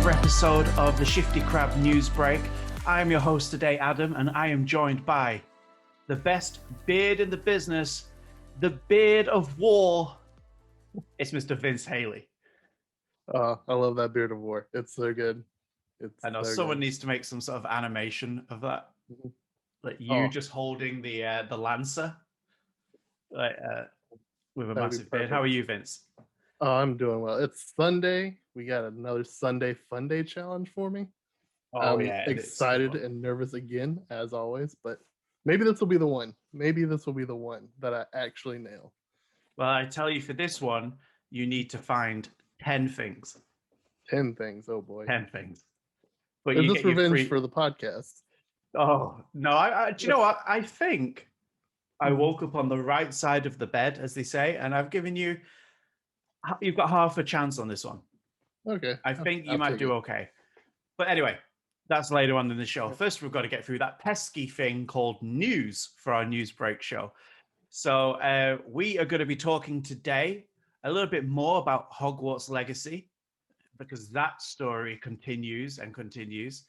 another episode of the Shifty Crab News Break. I am your host today, Adam, and I am joined by the best beard in the business, the beard of war. It's Mr. Vince Haley. I love that beard of war. It's so good. It's I know so someone good. needs to make some sort of animation of that, Mhm. like you Oh, just holding the lancer, like with a that would be massive beard. How are perfect. you, Vince? Oh, I'm doing well. It's Sunday. We got another Sunday Funday challenge for me. Oh I'm yeah, it's a good excited one. and nervous again, as always, but maybe this will be the one. Maybe this will be the one that I actually nail. Well, I tell you, for this one, you need to find 10 things. 10 things. Oh boy. 10 things. But Is you this get your revenge free. for the podcast? Oh, no. Do you know what? I think I Mhm. woke up on the right side of the bed, as they say, and I've given you, you've got half a chance on this one. Okay. I think you I'll might take do it. okay. But anyway, that's later on in the show. First, we've got to get through that pesky thing called news for our news break show. So we are going to be talking today a little bit more about Hogwarts Legacy, because that story continues and continues.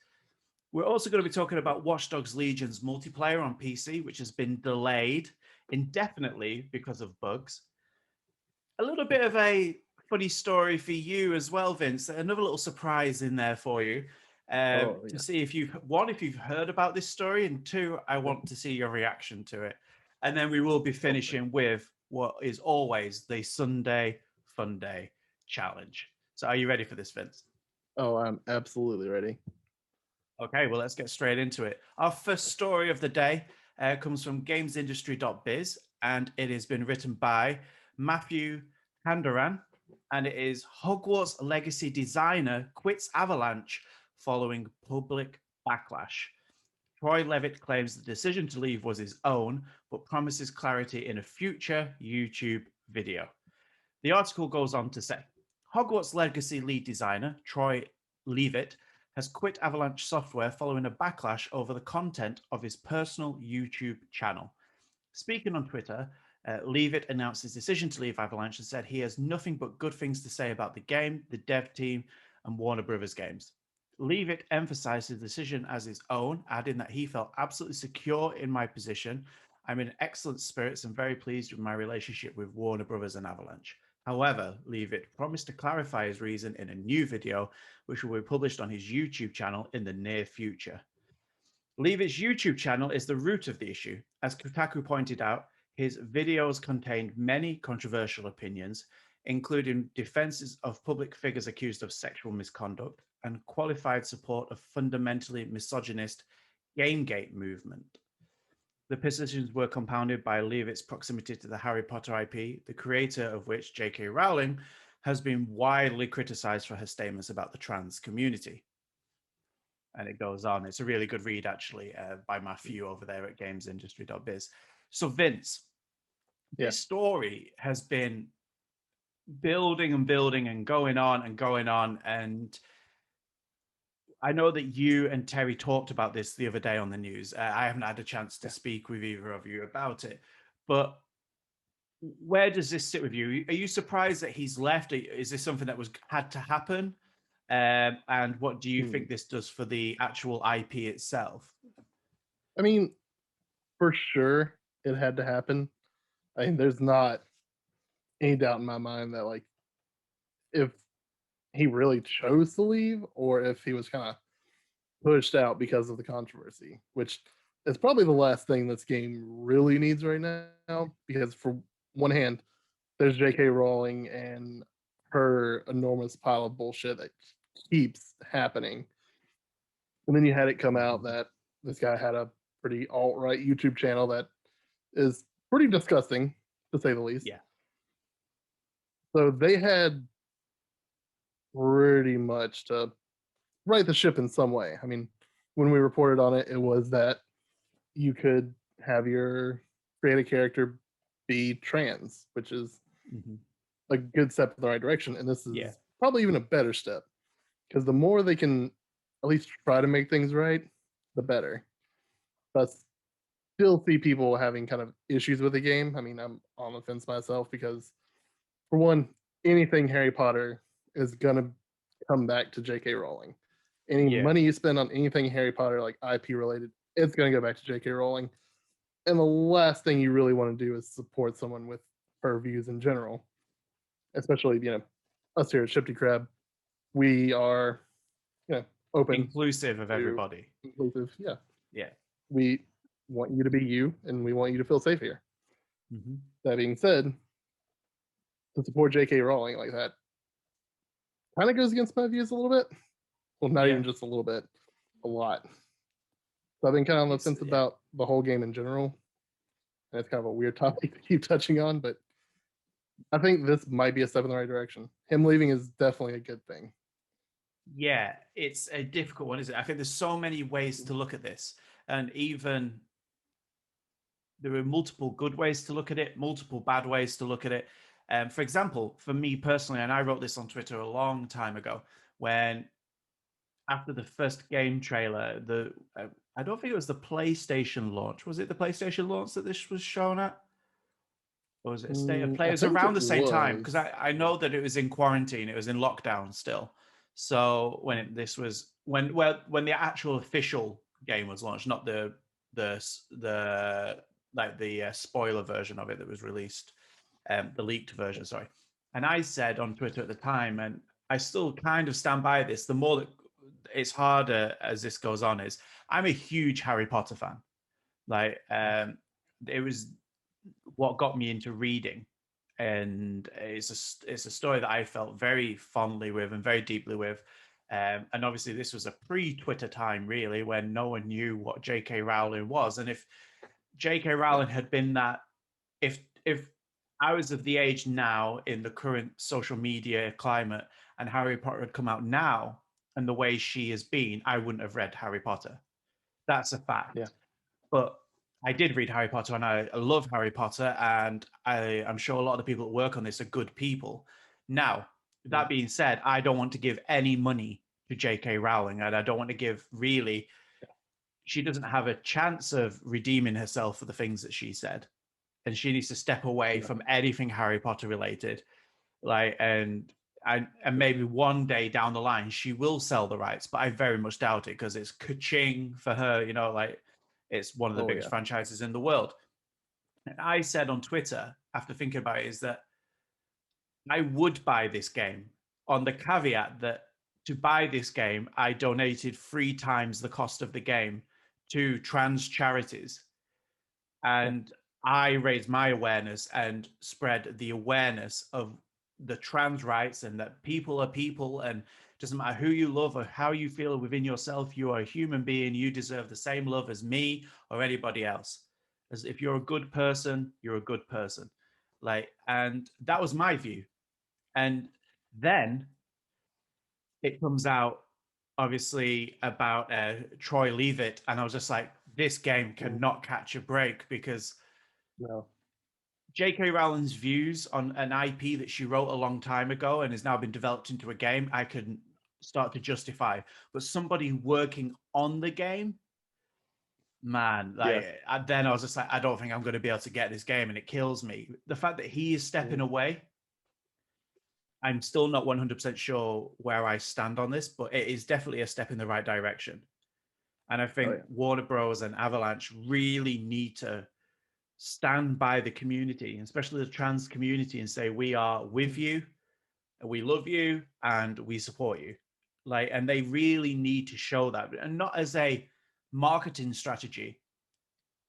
We're also going to be talking about Watchdogs Legions multiplayer on PC, which has been delayed indefinitely because of bugs. A little bit of a funny story for you as well, Vince. Another little surprise in there for you, Oh to yeah. see if you've heard about this story, and two, I want to see your reaction to it. And then we will be Totally. finishing with what is always the Sunday Funday challenge. So are you ready for this, Vince? Oh, I'm absolutely ready. Okay, well, let's get straight into it. Our first story of the day comes from gamesindustry.biz, and it has been written by Matthew Handaran, and it is Hogwarts Legacy designer quits Avalanche following public backlash. Troy Levitt claims the decision to leave was his own, but promises clarity in a future YouTube video. The article goes on to say Hogwarts Legacy lead designer Troy Levitt has quit Avalanche Software following a backlash over the content of his personal YouTube channel. Speaking on Twitter, Levitt announced his decision to leave Avalanche and said he has nothing but good things to say about the game, the dev team, and Warner Brothers games. Levitt emphasized his decision as his own, adding that he felt absolutely secure in my position. I'm in excellent spirits and very pleased with my relationship with Warner Brothers and Avalanche. However, Levitt promised to clarify his reason in a new video, which will be published on his YouTube channel in the near future. Levitt's YouTube channel is the root of the issue. As Kotaku pointed out, his videos contained many controversial opinions, including defenses of public figures accused of sexual misconduct and qualified support of fundamentally misogynist Gamegate movement. The positions were compounded by Leavitt's proximity to the Harry Potter IP, the creator of which, J.K. Rowling, has been widely criticized for her statements about the trans community. And it goes on. It's a really good read, actually, by Matthew over there at gamesindustry.biz. So, Vince, Yeah. this story has been building and building and going on and going on. And I know that you and Terry talked about this the other day on the news. I haven't had a chance to Yeah. speak with either of you about it. But where does this sit with you? Are you surprised that he's left? Is this something that had to happen? And what do you Hmm. think this does for the actual IP itself? I mean, for sure it had to happen. I mean, there's not any doubt in my mind that like if he really chose to leave or if he was kind of pushed out because of the controversy, which is probably the last thing this game really needs right now. Because for one hand, there's J.K. Rowling and her enormous pile of bullshit that keeps happening, and then you had it come out that this guy had a pretty alt right YouTube channel that is pretty disgusting to say the least. Yeah. So they had pretty much to right the ship in some way. I mean, when we reported on it, it was that you could have your creative character be trans, which is Mhm. a good step in the right direction. And this Yeah. is probably even a better step because the more they can at least try to make things right, the better. But still see people having kind of issues with the game. I mean, I'm on the fence myself because, for one, anything Harry Potter is gonna come back to J.K. Rowling. Any Yeah. money you spend on anything Harry Potter, like IP related, it's going to go back to J.K. Rowling. And the last thing you really want to do is support someone with her views in general, especially, us here at Shifty Crab. We are, open, Inclusive of to everybody. inclusive. Yeah. Yeah. We want you to be you, and we want you to feel safe here. Mm-hmm. That being said, to support J.K. Rowling like that kind of goes against my views a little bit. Well, not even just a little bit, a lot. So I've been kind of on the fence about the whole game in general. And it's kind of a weird topic to keep touching on, but I think this might be a step in the right direction. Him leaving is definitely a good thing. Yeah, it's a difficult one, isn't it? I think there's so many ways to look at this. And even there are multiple good ways to look at it, multiple bad ways to look at it. For example, for me personally, and I wrote this on Twitter a long time ago, when after the first game trailer, I don't think it was the PlayStation launch. Was it the PlayStation launch that this was shown at? Or was it a state of play? It was around the same time because I know that it was in quarantine. It was in lockdown still. So when the actual official game was launched, not the spoiler version of it that was released, the leaked version, sorry. And I said on Twitter at the time, and I still kind of stand by this, the more that it's harder as this goes on, is I'm a huge Harry Potter fan. Like, it was what got me into reading, and it's a story that I felt very fondly with and very deeply with. And obviously, this was a pre-Twitter time, really, when no one knew what J.K. Rowling was. And if J.K. Rowling had been that, if I was of the age now in the current social media climate, and Harry Potter had come out now, and the way she has been, I wouldn't have read Harry Potter. That's a fact. Yeah. But I did read Harry Potter, and I love Harry Potter, and I'm sure a lot of the people that work on this are good people. Now, that being said, I don't want to give any money to J.K. Rowling, and I don't want to give really. She doesn't have a chance of redeeming herself for the things that she said, and she needs to step away from anything Harry Potter related. And maybe one day down the line she will sell the rights, but I very much doubt it because it's ka-ching for her. It's one of the biggest franchises in the world. And I said on Twitter, after thinking about it, is that I would buy this game on the caveat that to buy this game, I donated 3 times the cost of the game to trans charities. And I raised my awareness and spread the awareness of the trans rights, and that people are people, and it doesn't matter who you love or how you feel within yourself, you are a human being. You deserve the same love as me or anybody else. As if you're a good person, you're a good person. And that was my view. And then it comes out obviously about Troy Leavitt, and I was just like, this game cannot catch a break, because J.K. Rowling's views on an IP that she wrote a long time ago and has now been developed into a game, I can start to justify. But somebody working on the game, man, then I was just like, I don't think I'm going to be able to get this game, and it kills me. The fact that he is stepping away, I'm still not 100% sure where I stand on this, but it is definitely a step in the right direction. And I think Warner Bros. And Avalanche really need to stand by the community, especially the trans community, and say, we are with you, and we love you, and we support you. And they really need to show that, and not as a marketing strategy,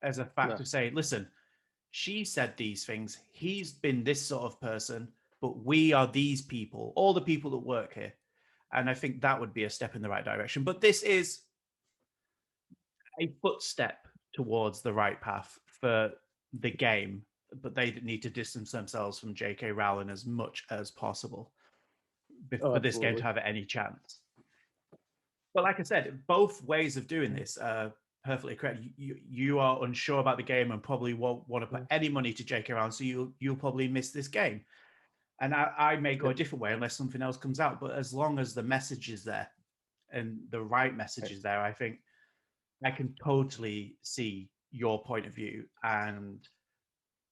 as a fact of saying, listen, she said these things, he's been this sort of person, but we are these people, all the people that work here. And I think that would be a step in the right direction. But this is a footstep towards the right path for the game, but they need to distance themselves from J.K. Rowling as much as possible for this game to have any chance. But like I said, both ways of doing this are perfectly correct. You are unsure about the game and probably won't want to put any money to J.K. Rowling, so you'll probably miss this game. And I may go a different way unless something else comes out. But as long as the message is there and the right message is there, I think I can totally see your point of view. And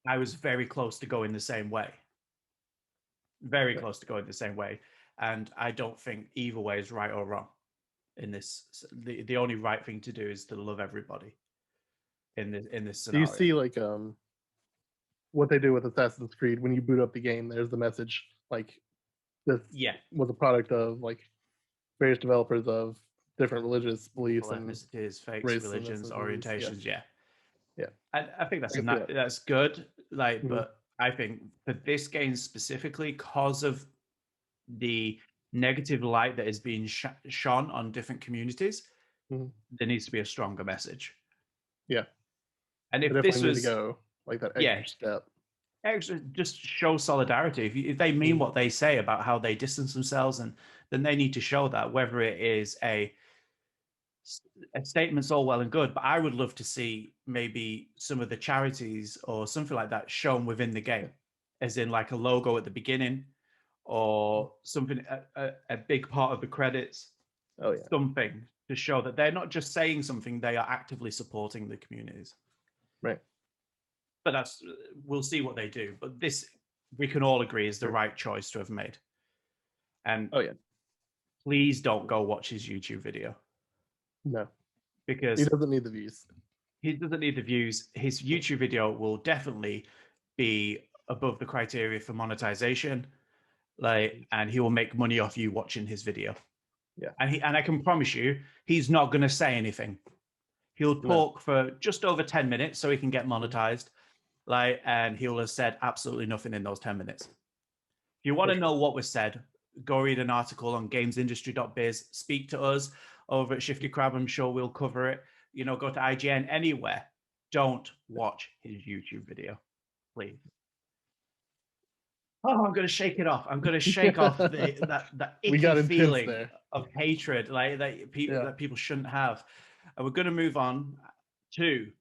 I was very close to going the same way. Very close to going the same way. and I don't think either way is right or wrong. In this, the only right thing to do is to love everybody in this Do you scenario. see like what they do with Assassin's Creed when you boot up the game? There's the message like this Yeah, was a product of like various developers of different religious beliefs and ethnicities, faiths, race and religions, ethnicities. Yeah, orientations. Yeah, yeah, I think I can see that. that's good. Like, Mhm, but I think for this game specifically, because of the negative light that is being shone on different communities, mhm. there needs to be a stronger message. Yeah, And they if this definitely need to was, go like that yeah, extra step. extra, just show solidarity. If they mean Mhm, what they say about how they distance themselves, and then they need to show that, whether it is a statement's all well and good, but I would love to see maybe some of the charities or something like that shown within the yeah. game, as in like a logo at the beginning or something, a big part of the credits, Oh yeah, something to show that they're not just saying something, they are actively supporting the communities. right. But that's, we'll see what they do. But this, we can all agree, is the Sure. right choice to have made. And Oh yeah, please don't go watch his YouTube video no, he because doesn't need the views. he doesn't need the views. His YouTube video will definitely be above the criteria for monetization, like, and he will make money off you watching his video. Yeah, And I can promise you, he's not going to say anything. He'll no. talk for just over 10 minutes so he can get Mhm, monetized, like, and he'll have said absolutely nothing in those 10 minutes. If you want for to know sure. what was said, go read an article on gamesindustry.biz. Speak to us over at Shifty Crab. I'm sure we'll cover it. You know, go to IGN, anywhere. Don't watch his YouTube video, please. Oh, I'm going to shake it off. I'm going to shake off that We icky got intense feeling there. of hatred, like Yeah. that people shouldn't have. And we're going to move on to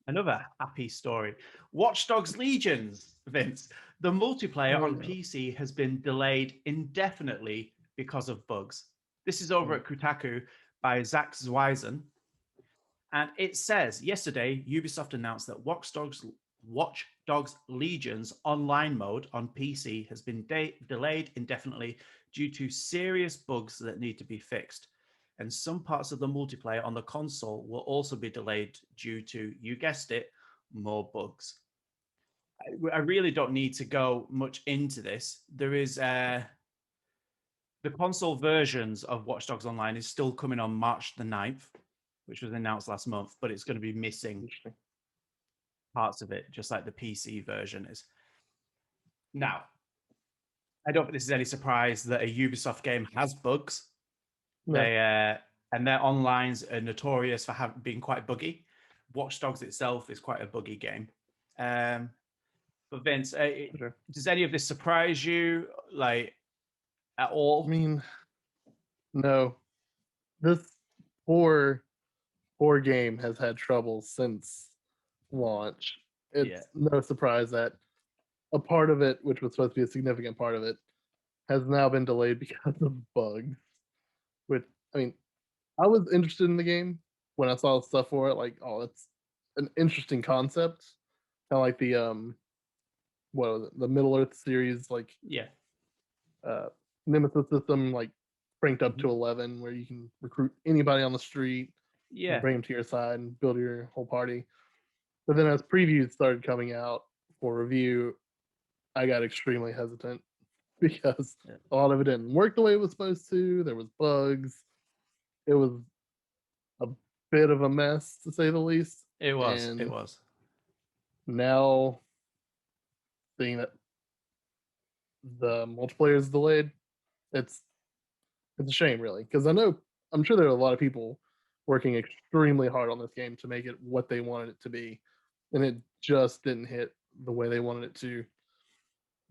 another happy story. Watchdogs Legions, Vince. The multiplayer Oh on yeah. PC has been delayed indefinitely because of bugs. This is over Mm, at Kotaku by Zach Zweisen. And it says yesterday, Ubisoft announced that Watchdogs Legions online mode on PC has been delayed indefinitely due to serious bugs that need to be fixed. And some parts of the multiplayer on the console will also be delayed due to, you guessed it, more bugs. I really don't need to go much into this. There is the console versions of Watchdogs Online is still coming on March the 9th, which was announced last month, but it's going to be missing interesting. parts of it, just like the PC version is. Now, I don't think this is any surprise that a Ubisoft game has bugs. No. They and their onlines are notorious for being quite buggy. Watchdogs itself is quite a buggy game. Um, but Vince, For sure. does any of this surprise you, like, at I all? mean, no. This poor poor game has had trouble since launch. Yeah, It's no surprise that a part of it, which was supposed to be a significant part of it, has now been delayed because of bugs. Which I mean, I was interested in the game when I saw stuff for it. Like, oh, it's an interesting concept, kind of like the what was it, the Middle Earth series, like yeah, uh, Nemesis system, like cranked up mhm. to 11, where you can recruit anybody on the street and Yeah, bring them to your side and build your whole party. But then as previews started coming out for review, I got extremely hesitant because yeah. a lot of it didn't work the way it was supposed to. There was bugs. It was a bit of a mess to say the least. It was. It And was. now seeing that the multiplayer is delayed, it's it's a shame really because I'm sure there are a lot of people working extremely hard on this game to make it what they wanted it to be, and it just didn't hit the way they wanted it to.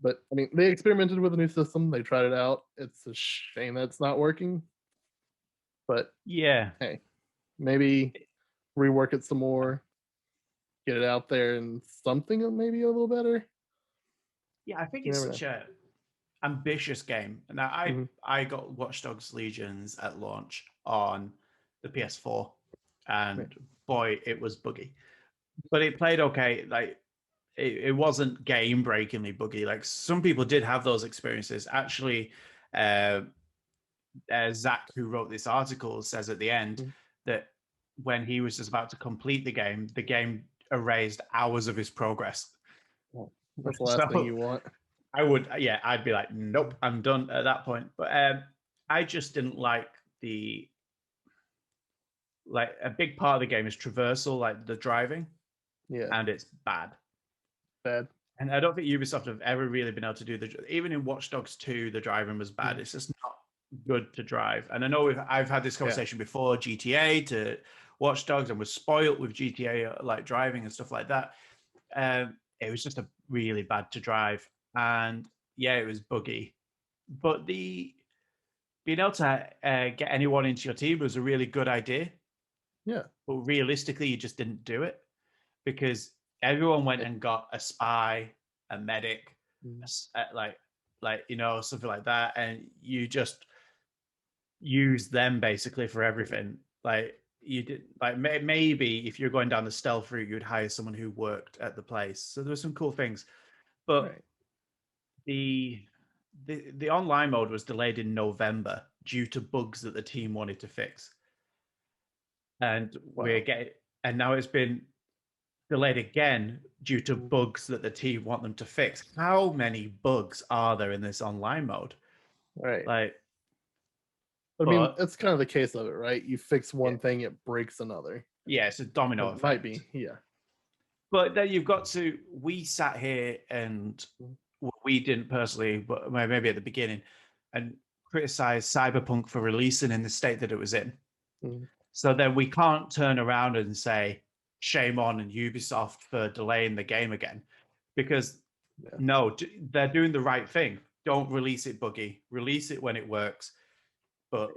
But I mean, they experimented with a new system. They tried it out. It's a shame that it's not working. But Yeah, hey, maybe rework it some more, get it out there, and something maybe a little better. yeah. I think You it's never know. such a ambitious game. Now, Mhm. I got Watchdogs Legions at launch on the PS4, Right. and boy, it was buggy, but it played okay. Like, it wasn't game breakingly buggy. Like, some people did have those experiences. Actually, Zach, who wrote this article, says at the end that when he was just about to complete the game erased hours of his progress. Well, that's the last thing you want. I'd be like, nope, I'm done at that point. But I just didn't like a big part of the game is traversal, like the driving. Yeah. And it's bad. Bad. And I don't think Ubisoft have ever really been able to do even in Watchdogs 2, the driving was bad. It's just not good to drive. And I know I've had this conversation before, GTA to Watchdogs, and was spoiled with GTA like driving and stuff like that. It was just a really bad to drive, and it was buggy. But being able to get anyone into your team was a really good idea. Yeah. But realistically, you just didn't do it because everyone went and got a spy, a medic, something like that, and you just use them basically for everything. Like you did, like maybe if you're going down the stealth route, you'd hire someone who worked at the place. So there were some cool things, but the online mode was delayed in November due to bugs that the team wanted to fix, and and now it's been delayed again due to bugs that the team want them to fix. How many bugs are there in this online mode? Right. Like, I mean, it's kind of the case of it, right? You fix one thing, it breaks another. Yeah, it's a domino effect. Might be, yeah. But then you've got to. We sat here and we didn't personally, but maybe at the beginning, and criticized Cyberpunk for releasing in the state that it was in. So then we can't turn around and say shame on Ubisoft for delaying the game again, because no, they're doing the right thing. Don't release it buggy. Release it when it works. But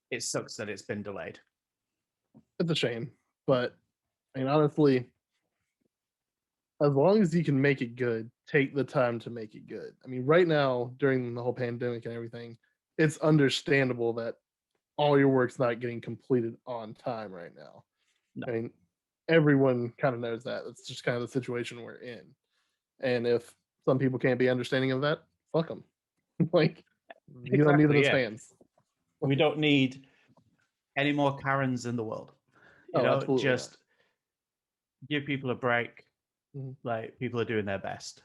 it sucks that it's been delayed. It's a shame, but I mean, honestly, as long as you can make it good, take the time to make it good. I mean, right now, during the whole pandemic and everything, it's understandable that all your work's not getting completed on time right now. No. I mean, everyone kind of knows that. It's just kind of the situation we're in. And if some people can't be understanding of that, fuck them. Like, you don't need them as fans. We don't need any more Karens in the world. You know, just give people a break. Like, people are doing their best.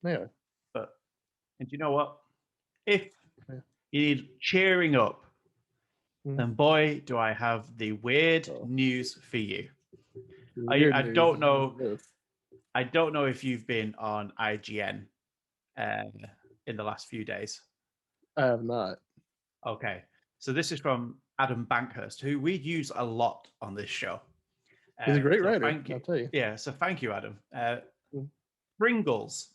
Yeah. And you know what? If you need cheering up, then boy, do I have the weird news for you. I don't know. I don't know if you've been on IGN in the last few days. I have not. Okay. So this is from Adam Bankhurst, who we use a lot on this show. He's a great writer, I'll tell you. Yeah, so thank you, Adam. Pringles.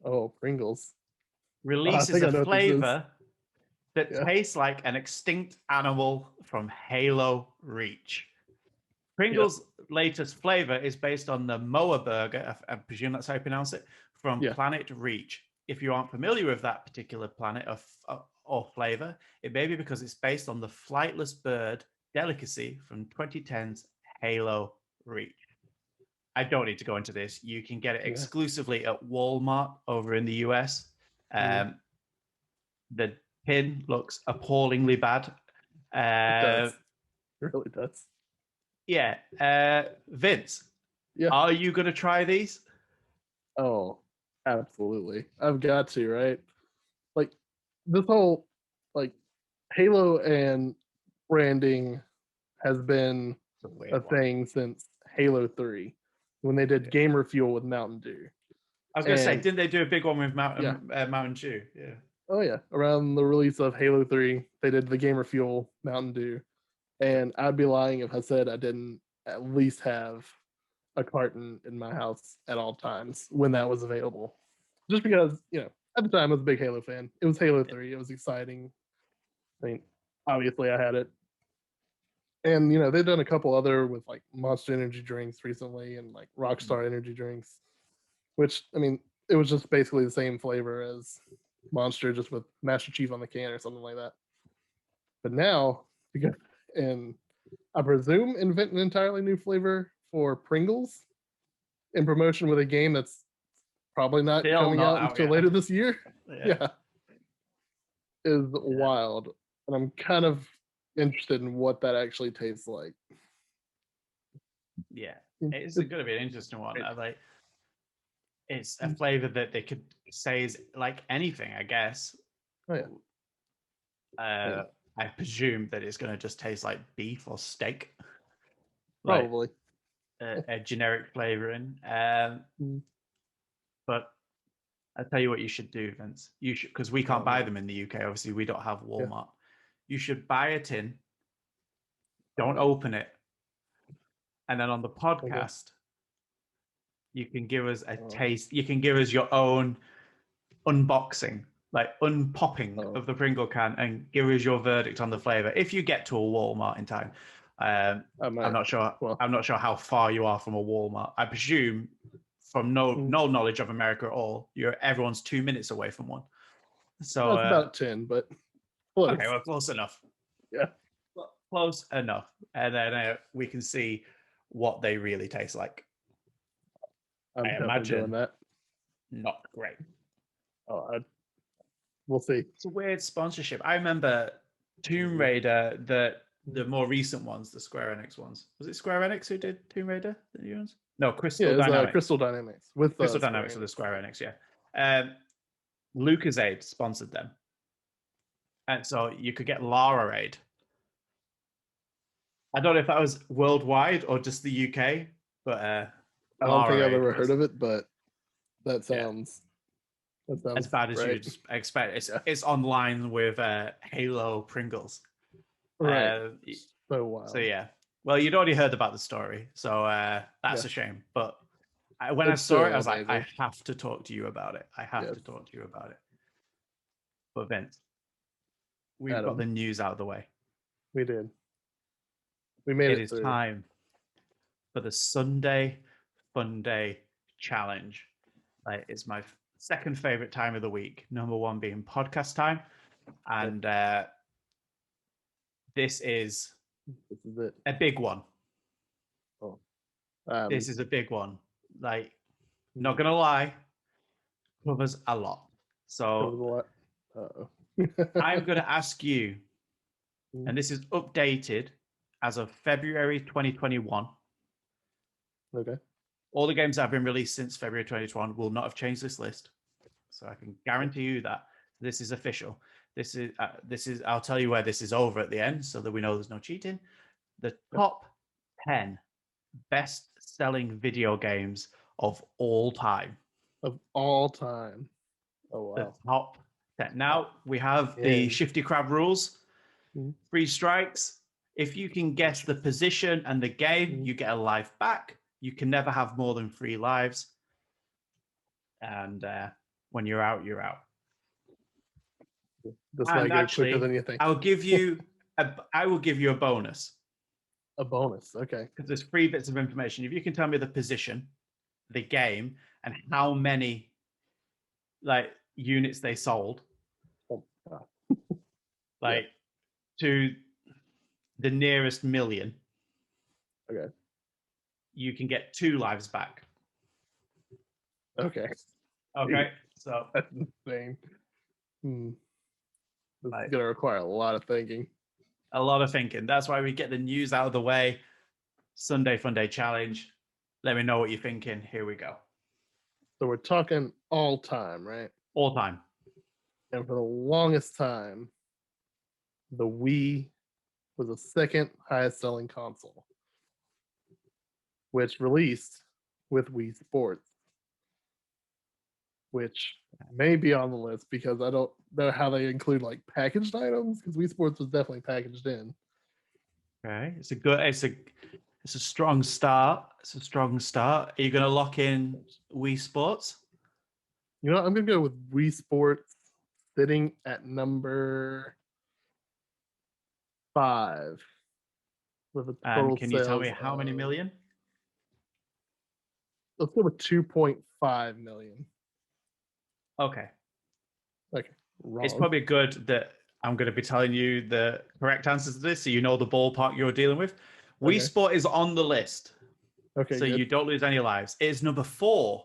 Oh, Pringles. Releases a flavor that tastes like an extinct animal from Halo Reach. Pringles' latest flavor is based on the Moa burger, I presume that's how you pronounce it, from Planet Reach. If you aren't familiar with that particular planet or flavor, it may be because it's based on the flightless bird delicacy from 2010's Halo Reach. I don't need to go into this. You can get it exclusively at Walmart over in the US. The pin looks appallingly bad. It does. It really does. Yeah. Vince, are you going to try these? Oh, absolutely. I've got to, right? Like, this whole, like, Halo and branding has been a thing since Halo 3, when they did Gamer Fuel with Mountain Dew. I was going to say, didn't they do a big one with Mountain Dew? Yeah. Oh, yeah. Around the release of Halo 3, they did the Gamer Fuel Mountain Dew. And I'd be lying if I said I didn't at least have a carton in my house at all times when that was available. Just because, at the time I was a big Halo fan. It was Halo 3. It was exciting. I mean, obviously I had it. And, they've done a couple other with like Monster Energy drinks recently and like Rockstar Energy drinks, which, I mean, it was just basically the same flavor as Monster, just with Master Chief on the can or something like that. But now, and I presume invent an entirely new flavor for Pringles in promotion with a game that's probably not coming out until later this year. Yeah. is wild, and I'm kind of interested in what that actually tastes like. Yeah, it's going to be an interesting one. Like, it's a flavor that they could say is like anything, I guess. Oh yeah. I presume that it's going to just taste like beef or steak. Probably. Like a generic flavoring. Mm. But I'll tell you what you should do, Vince. You should, because we can't buy them in the UK. Obviously, we don't have Walmart. You should buy a tin. Don't open it. And then on the podcast, you can give us a taste. You can give us your own unboxing, like unpopping of the Pringle can, and give us your verdict on the flavor. If you get to a Walmart in time, I'm not sure. I'm not sure how far you are from a Walmart. I presume, from no knowledge of America at all, everyone's 2 minutes away from one. So it's about 10, but close. Okay, well, close enough. Yeah, close enough, and then we can see what they really taste like. I imagine doing that. Not great. We'll see. It's a weird sponsorship. I remember Tomb Raider, the more recent ones, the Square Enix ones. Was it Square Enix who did Tomb Raider? The new ones? No, Crystal Dynamics. Crystal Dynamics with Crystal Dynamics with the Square Enix. Yeah. Lucasade sponsored them, and so you could get Lara Aid. I don't know if that was worldwide or just the UK, but I don't think I've ever heard of it. But that sounds as bad as you'd expect. It's online with Halo Pringles. Right. So wild. So yeah. Well, you'd already heard about the story, so that's a shame. But when I saw it, I was like, I have to talk to you about it. I have to talk to you about it. But Vince, we've got the news out of the way. We did. We made it. It is time for the Sunday Funday challenge. It's my second favorite time of the week. Number one being podcast time, and this is it. A big one. This is a big one. Not gonna lie, covers a lot. So I'm gonna ask you, and this is updated as of February 2021. Okay. All the games that have been released since February 2021 will not have changed this list. So I can guarantee you that this is official. This is. I'll tell you where this is over at the end, so that we know there's no cheating. The top 10 best-selling video games of all time. Of all time. Oh wow. The top 10. Now we have the Shifty Crab rules. 3 strikes. If you can guess the position and the game, you get a life back. You can never have more than 3 lives. And when you're out, you're out. And actually, quicker than you think. I will give you a bonus. A bonus, okay. Because there's 3 bits of information. If you can tell me the position, the game, and how many units they sold, to the nearest million. Okay. You can get 2 lives back. Okay. So that's insane. This is gonna require a lot of thinking. A lot of thinking. That's why we get the news out of the way. Sunday Funday challenge. Let me know what you're thinking. Here we go. So we're talking all time, right? All time. And for the longest time, the Wii was the second highest selling console, which released with Wii Sports, which may be on the list because I don't know how they include packaged items, because Wii Sports was definitely packaged in. Okay, it's a strong start. Are you going to lock in Wii Sports? You know, I'm going to go with Wii Sports sitting at number 5. With a total can you tell me how many million? Let's go with 2.5 million. Okay. Wrong. It's probably good that I'm going to be telling you the correct answers to this, so you know the ballpark you're dealing with. Wii Sport is on the list. Okay. So you don't lose any lives. It is number 4.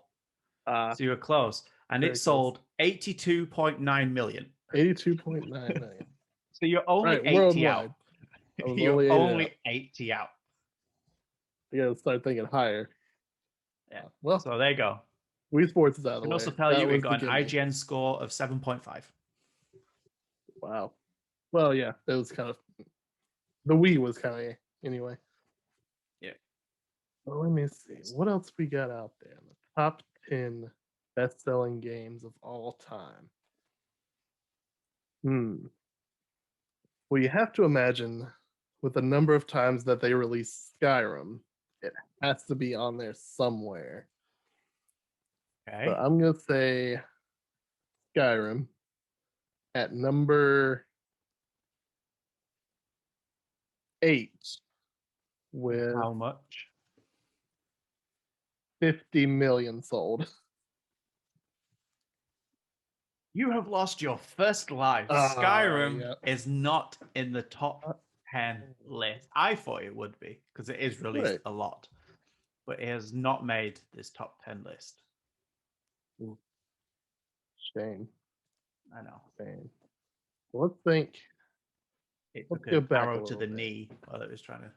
So you were close. And it sold 82.9 million. 82.9 million. So you're only Right, 80 out. worldwide. I was You're only 80 only out. 80 out. You gotta start thinking higher. Yeah. Well, So there you go. Wii Sports is out I of the can way. also tell That you it was the got an gimme. IGN score of 7.5. Wow. Well, yeah, it was kind of the Wii was kind of anyway. Yeah. Well, let me see. What else we got out there? The top 10 best-selling games of all time. Well, you have to imagine with the number of times that they released Skyrim, it has to be on there somewhere. Okay. So I'm gonna say Skyrim at number 8 with How much? 50 million sold. You have lost your first life. Skyrim Yeah. is not in the top 10 list. I thought it would be because it is released Right. a lot, but it has not made this top 10 list. Shame. I know. Shame. Let's think. It Let's took go an back arrow a to little the bit. knee while it was trying to.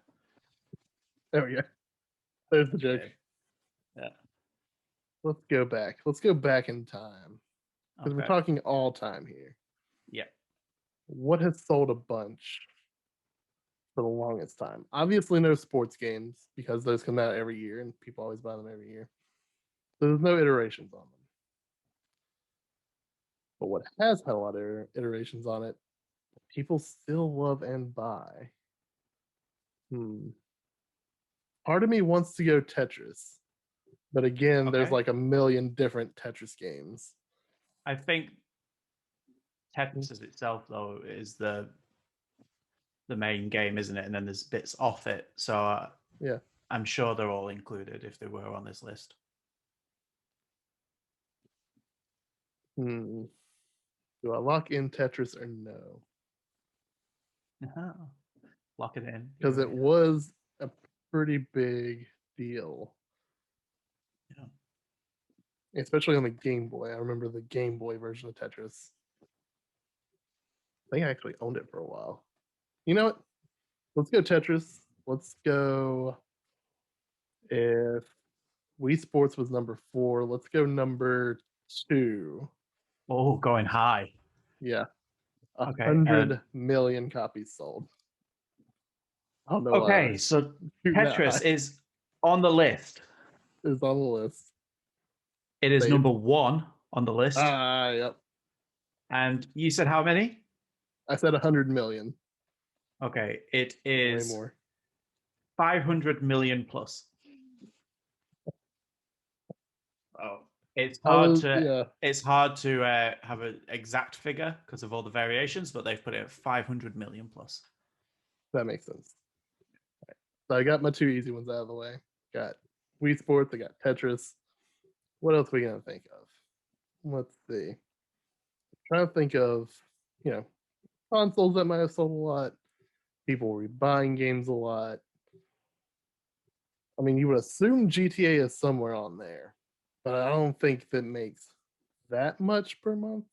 There we go. There's the joke. Yeah. Let's go back. Let's go back in time. Because we're Okay. talking all time here. Yeah. What has sold a bunch for the longest time? Obviously, no sports games because those come out every year and people always buy them every year. So there's no iterations on them. But what has had a lot of iterations on it, people still love and buy. Part of me wants to go Tetris. But again, there's Okay. like a million different Tetris games. I think Tetris itself, though, is the main game, isn't it? And then there's bits off it. So Yeah. I'm sure they're all included if they were on this list. Do I lock in Tetris or no? Lock it in. Because it was a pretty big deal. Yeah. Especially on the Game Boy. I remember the Game Boy version of Tetris. I think I actually owned it for a while. You know what? Let's go Tetris. Let's go. If Wii Sports was number 4, let's go number 2. Oh, going high. Yeah. Okay. 100 million copies sold. I don't know why. Okay, so Tetris is on the list. It's on the list. It is number 1 on the list. Yep. And you said how many? I said 100 million. Okay, it is way more. 500 million plus. Oh, it's hard to have an exact figure because of all the variations, but they've put it at 500 million plus. That makes sense. Right. So I got my 2 easy ones out of the way. Got Wii Sports. I got Tetris. What else are we gonna think of? Let's see. I'm trying to think of, consoles that might have sold a lot. People were buying games a lot. I mean, you would assume GTA is somewhere on there, but I don't think that makes that much per month.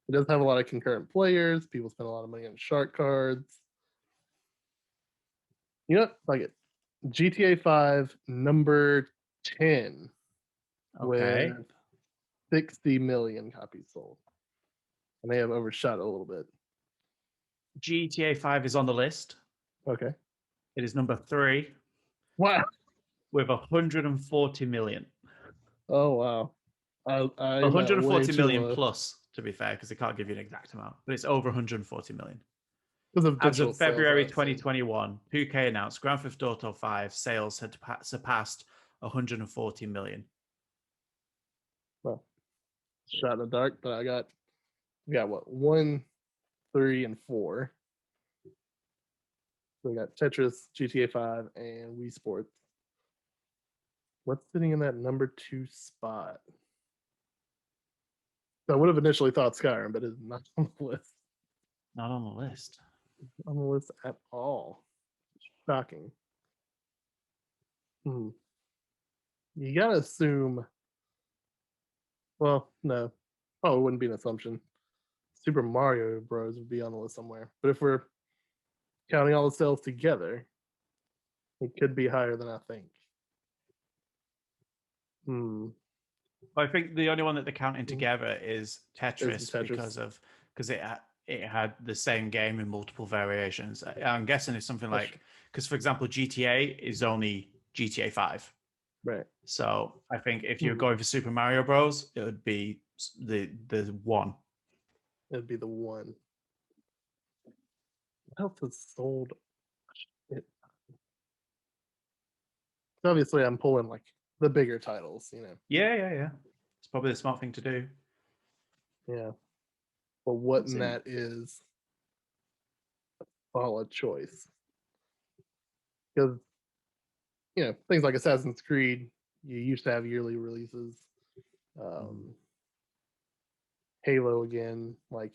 It does have a lot of concurrent players. People spend a lot of money on shark cards. You know what? Like it. GTA 5, number 10, Okay. with 60 million copies sold. And they have overshot a little bit. GTA 5 is on the list. Okay. It is number 3. Wow. With 140 million. Oh, wow. I 140 million plus, to be fair, because they can't give you an exact amount, but it's over 140 million. As of February 2021, 2K announced Grand Theft Auto 5 sales had surpassed 140 million. Well, shot in the dark, but we got what? 1, 3, and 4. So we got Tetris, GTA 5, and Wii Sports. What's sitting in that number 2 spot? So I would have initially thought Skyrim, but it's not on the list. Not on the list. Not on the list at all. Shocking. You gotta assume. Well, no, probably wouldn't be an assumption. Super Mario Bros. Would be on the list somewhere. But if we're counting all the sales together, it could be higher than I think. I think the only one that they're counting Mhm. together is Tetris, Tetris. because it had the same game in multiple variations. I'm guessing it's something That's like, because for example, GTA is only GTA 5. Right. So I think if you're going for Super Mario Bros, it would be the one. It'd be the one. What else is sold? It, obviously, I'm pulling like the bigger titles, you know. Yeah. It's probably the smart thing to do. Yeah. But what in that is a solid choice. Because, you know, things like Assassin's Creed, you used to have yearly releases. Halo again, like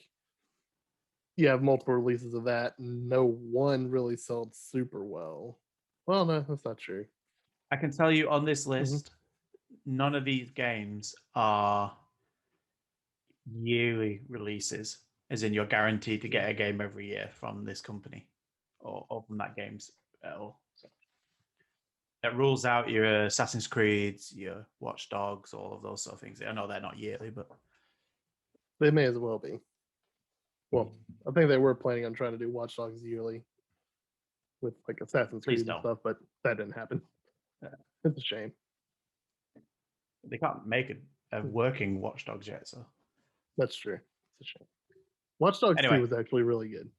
you have multiple releases of that, and no one really sold super well. Well, no, that's not true. I can tell you on this list, none of these games are yearly releases, as in you're guaranteed to get a game every year from this company or from that game's. That rules out your Assassin's Creeds, your Watchdogs, all of those sort of things. I know they're not yearly, but they may as well be. Well, I think they were planning on trying to do Watchdogs yearly with like Assassin's Creed and stuff, but that didn't happen. It's a shame. They can't make a working Watchdogs yet, so that's true. It's a shame. Watchdogs 2 was actually really good.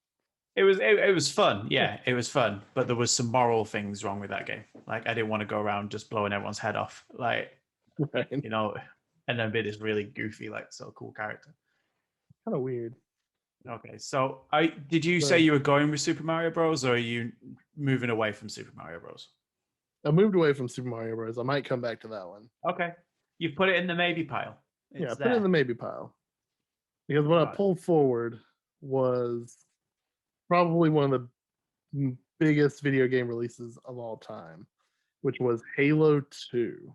It was fun, yeah, it was fun, but there was some moral things wrong with that game. Like I didn't want to go around just blowing everyone's head off, like you know, and then be this really goofy, like so cool character. Kind of weird. Okay, so did you say you were going with Super Mario Bros, or are you moving away from Super Mario Bros? I moved away from Super Mario Bros. I might come back to that one. Okay, you've put it in the maybe pile. I put it in the maybe pile because what I pulled forward was probably one of the biggest video game releases of all time, which was Halo 2.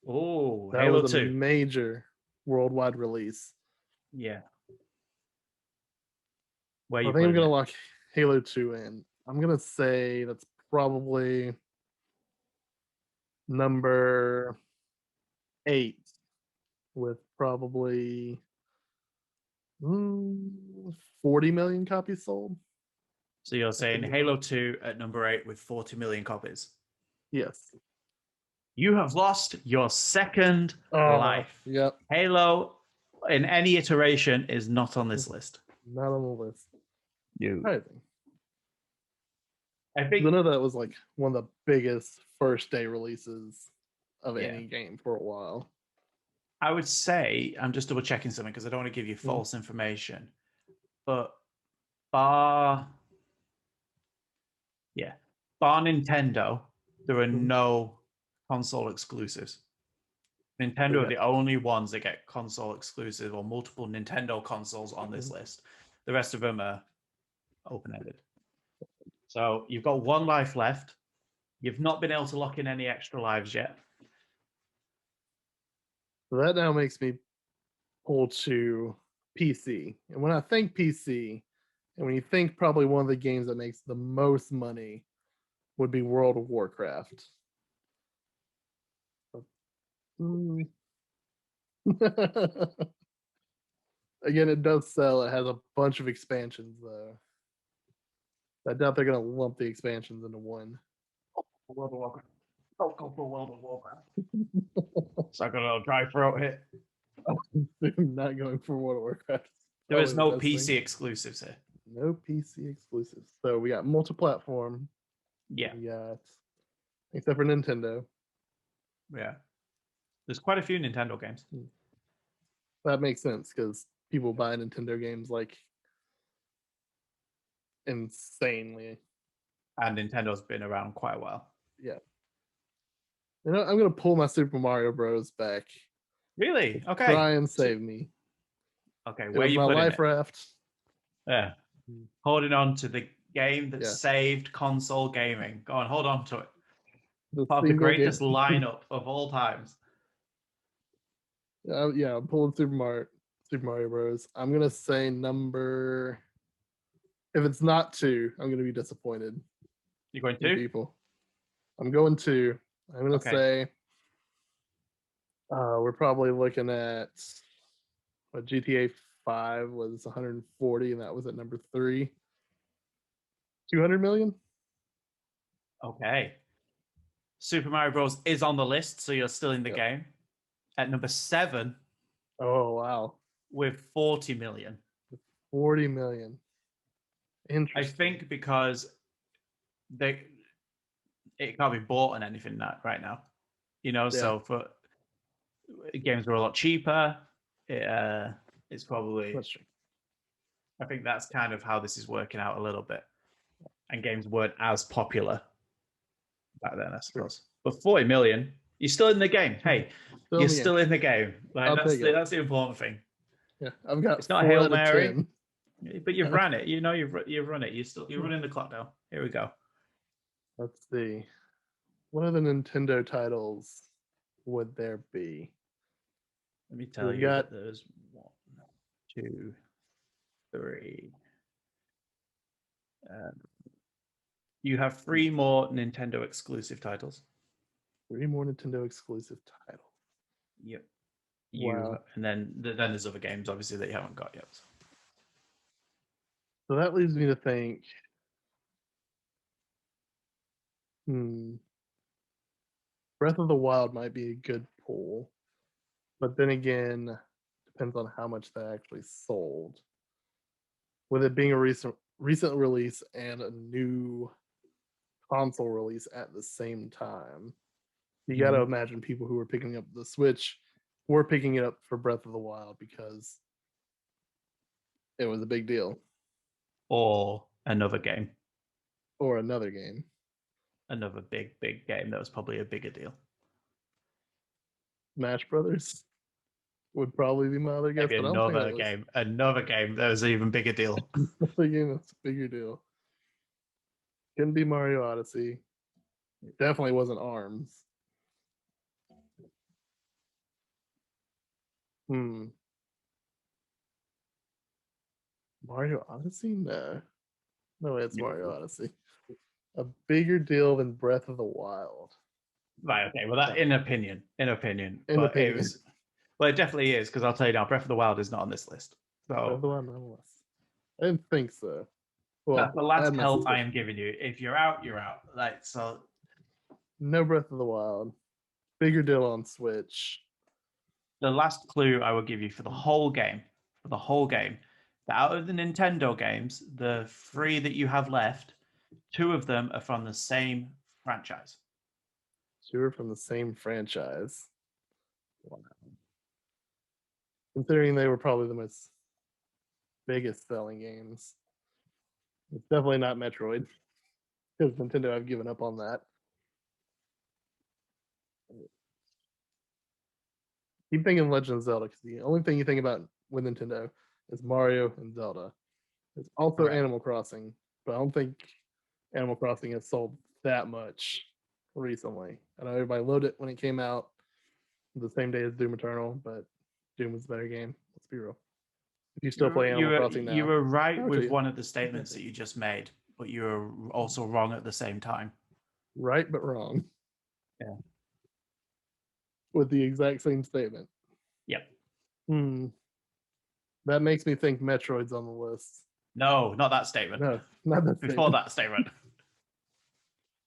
Oh, that Halo was a 2. major worldwide release. Yeah. I think I'm gonna lock Halo 2 in. I'm gonna say that's probably number 8, with probably 40 million copies sold. So you're saying Halo 2 at number 8 with 40 million copies? Yes. You have lost your second life. Yep. Halo, in any iteration, is not on this list. Not on the list. I think I know that was like one of the biggest first day releases of any game for a while. I would say, I'm just double checking something because I don't want to give you false information, but bar Nintendo, there are no console exclusives. Nintendo are the only ones that get console exclusive or multiple Nintendo consoles on this list. The rest of them are open-ended. So you've got one life left. You've not been able to lock in any extra lives yet. So that now makes me pull to PC. And when I think PC, and when you think probably one of the games that makes the most money would be World of Warcraft. Again, it does sell. It has a bunch of expansions, though. I doubt they're going to lump the expansions into one. World of Warcraft. Don't go for World of Warcraft. It's like a little dry throat hit. I'm not going for World of Warcraft. There is no PC exclusives here. No PC exclusives. So we got multi-platform. Yeah. We got, except for Nintendo. Yeah. There's quite a few Nintendo games. That makes sense because people buy Nintendo games like insanely. And Nintendo's been around quite a while. Yeah. You know, I'm gonna pull my Super Mario Bros. Back. Really? Okay. Try and save me. Okay, where you putting life raft. Yeah. Holding on to the game that saved console gaming. Go on, hold on to it. Part of the greatest lineup of all times. I'm pulling Super Super Mario Bros. I'm gonna say number. If it's not 2, I'm gonna be disappointed You're going in 2? people. I'm going 2. I'm gonna Okay. say we're probably looking at what GTA 5 was 140, and that was at number 3. 200 million. Okay. Super Mario Bros. Is on the list, so you're still in the Yep. game. At number 7 Oh wow, with 40 million. 40 million. I Interesting. think because it can't be bought on anything right now. So for games were a lot cheaper. It's probably. That's true. I think that's kind of how this is working out a little bit. And games weren't as popular back then, I suppose. But 40 million, you're still in the game. Hey, you're still in the game. Like that's the important thing. Yeah, I've got. It's not 4 Hail out of Mary, 10. but you've ran it. You've run it. You're running the clock down. Here we go. Let's see. What other Nintendo titles would there be? Let me tell you that there's 1, 2, 3. You have 3 more Nintendo exclusive titles. 3 more Nintendo exclusive titles. Yep. Wow. And then there's other games, obviously, that you haven't got yet. So that leaves me to think. Breath of the Wild might be a good pull, but then again, depends on how much that actually sold. With it being a recent release and a new console release at the same time, you got to imagine people who were picking up the Switch were picking it up for Breath of the Wild because it was a big deal. Or another game. Or another game. Another big game that was probably a bigger deal. Smash Brothers would probably be my other guess. Maybe another game that was an even bigger deal. Another game that's a bigger deal. Couldn't be Mario Odyssey. It definitely wasn't ARMS. Mario Odyssey? No, it's Mario Odyssey. A bigger deal than Breath of the Wild. Right. Okay. Well, that in opinion. Well, it definitely is, because I'll tell you now, Breath of the Wild is not on this list. So Breath of the Wild, nonetheless. I didn't think so. Well, that's the last help I am giving you. If you're out, you're out. No Breath of the Wild. Bigger deal on Switch. The last clue I will give you for the whole game, that out of the Nintendo games, the 3 that you have left, 2 of them are from the same franchise. 2 are from the same franchise. Wow. Considering they were probably the most biggest selling games. It's definitely not Metroid. Because Nintendo have given up on that. Keep thinking Legend of Zelda, because the only thing you think about with Nintendo is Mario and Zelda. There's also Animal Crossing, but I don't think Animal Crossing has sold that much recently. I know everybody loved it when it came out the same day as Doom Eternal, but Doom was a better game. Let's be real. If you still play Animal Crossing now. You were right with one of the statements that you just made, but you were also wrong at the same time. Right, but wrong. Yeah. With the exact same statement. Yep. That makes me think Metroid's on the list. No, not that statement. No, not that Before that statement.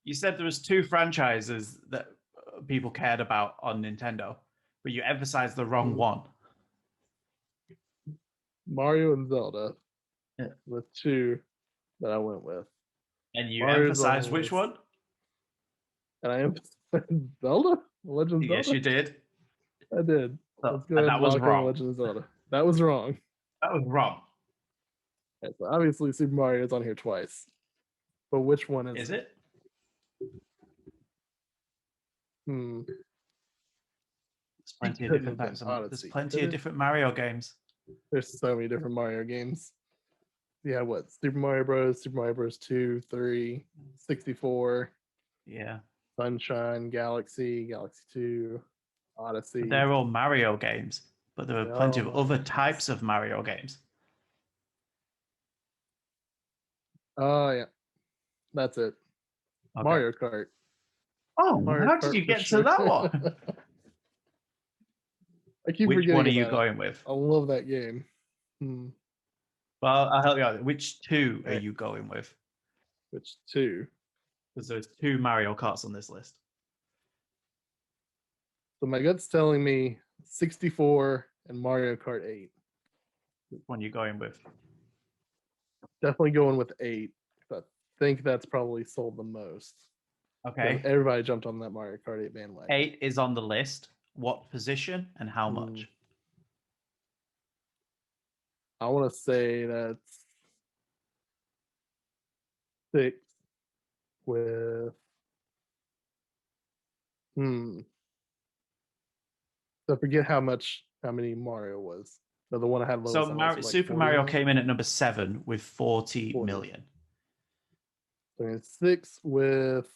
You said there was 2 franchises that people cared about on Nintendo, but you emphasized the wrong one. Mario and Zelda. Yeah. The 2 that I went with. And you emphasized which one? And I emphasized Zelda? Legend of Zelda? Yes, you did. I did. So, and that was wrong. Legend of Zelda. That was wrong. That was wrong. Okay, so obviously Super Mario is on here twice. But which one is it? There's plenty of different types of There's plenty of different Mario games. There's so many different Mario games. Yeah, what? Super Mario Bros., Super Mario Bros. 2, 3, 64. Yeah. Sunshine, Galaxy, Galaxy 2, Odyssey. But they're all Mario games. but there are They are plenty all of other Mario. types of Mario games. Oh yeah, that's it. Okay. Mario Kart. Oh, Mario how did Kart you for get to sure. that one? I keep Which forgetting one are you about it. going with? I love that game. Well, I'll help you out. Which two are Right. you going with? Which two? Because there's two Mario Karts on this list. So my gut's telling me 64 and Mario Kart 8. Which one are you going with? Definitely going with 8. I think that's probably sold the most. Okay. Everybody jumped on that Mario Kart 8 bandwagon. 8 is on the list. What position and how much? I want to say that's 6 with So I forget how many Mario was. So the one I had lowest So on was like Super 40 Mario million? came in at number 7 with 40 40. million. So it's 6 with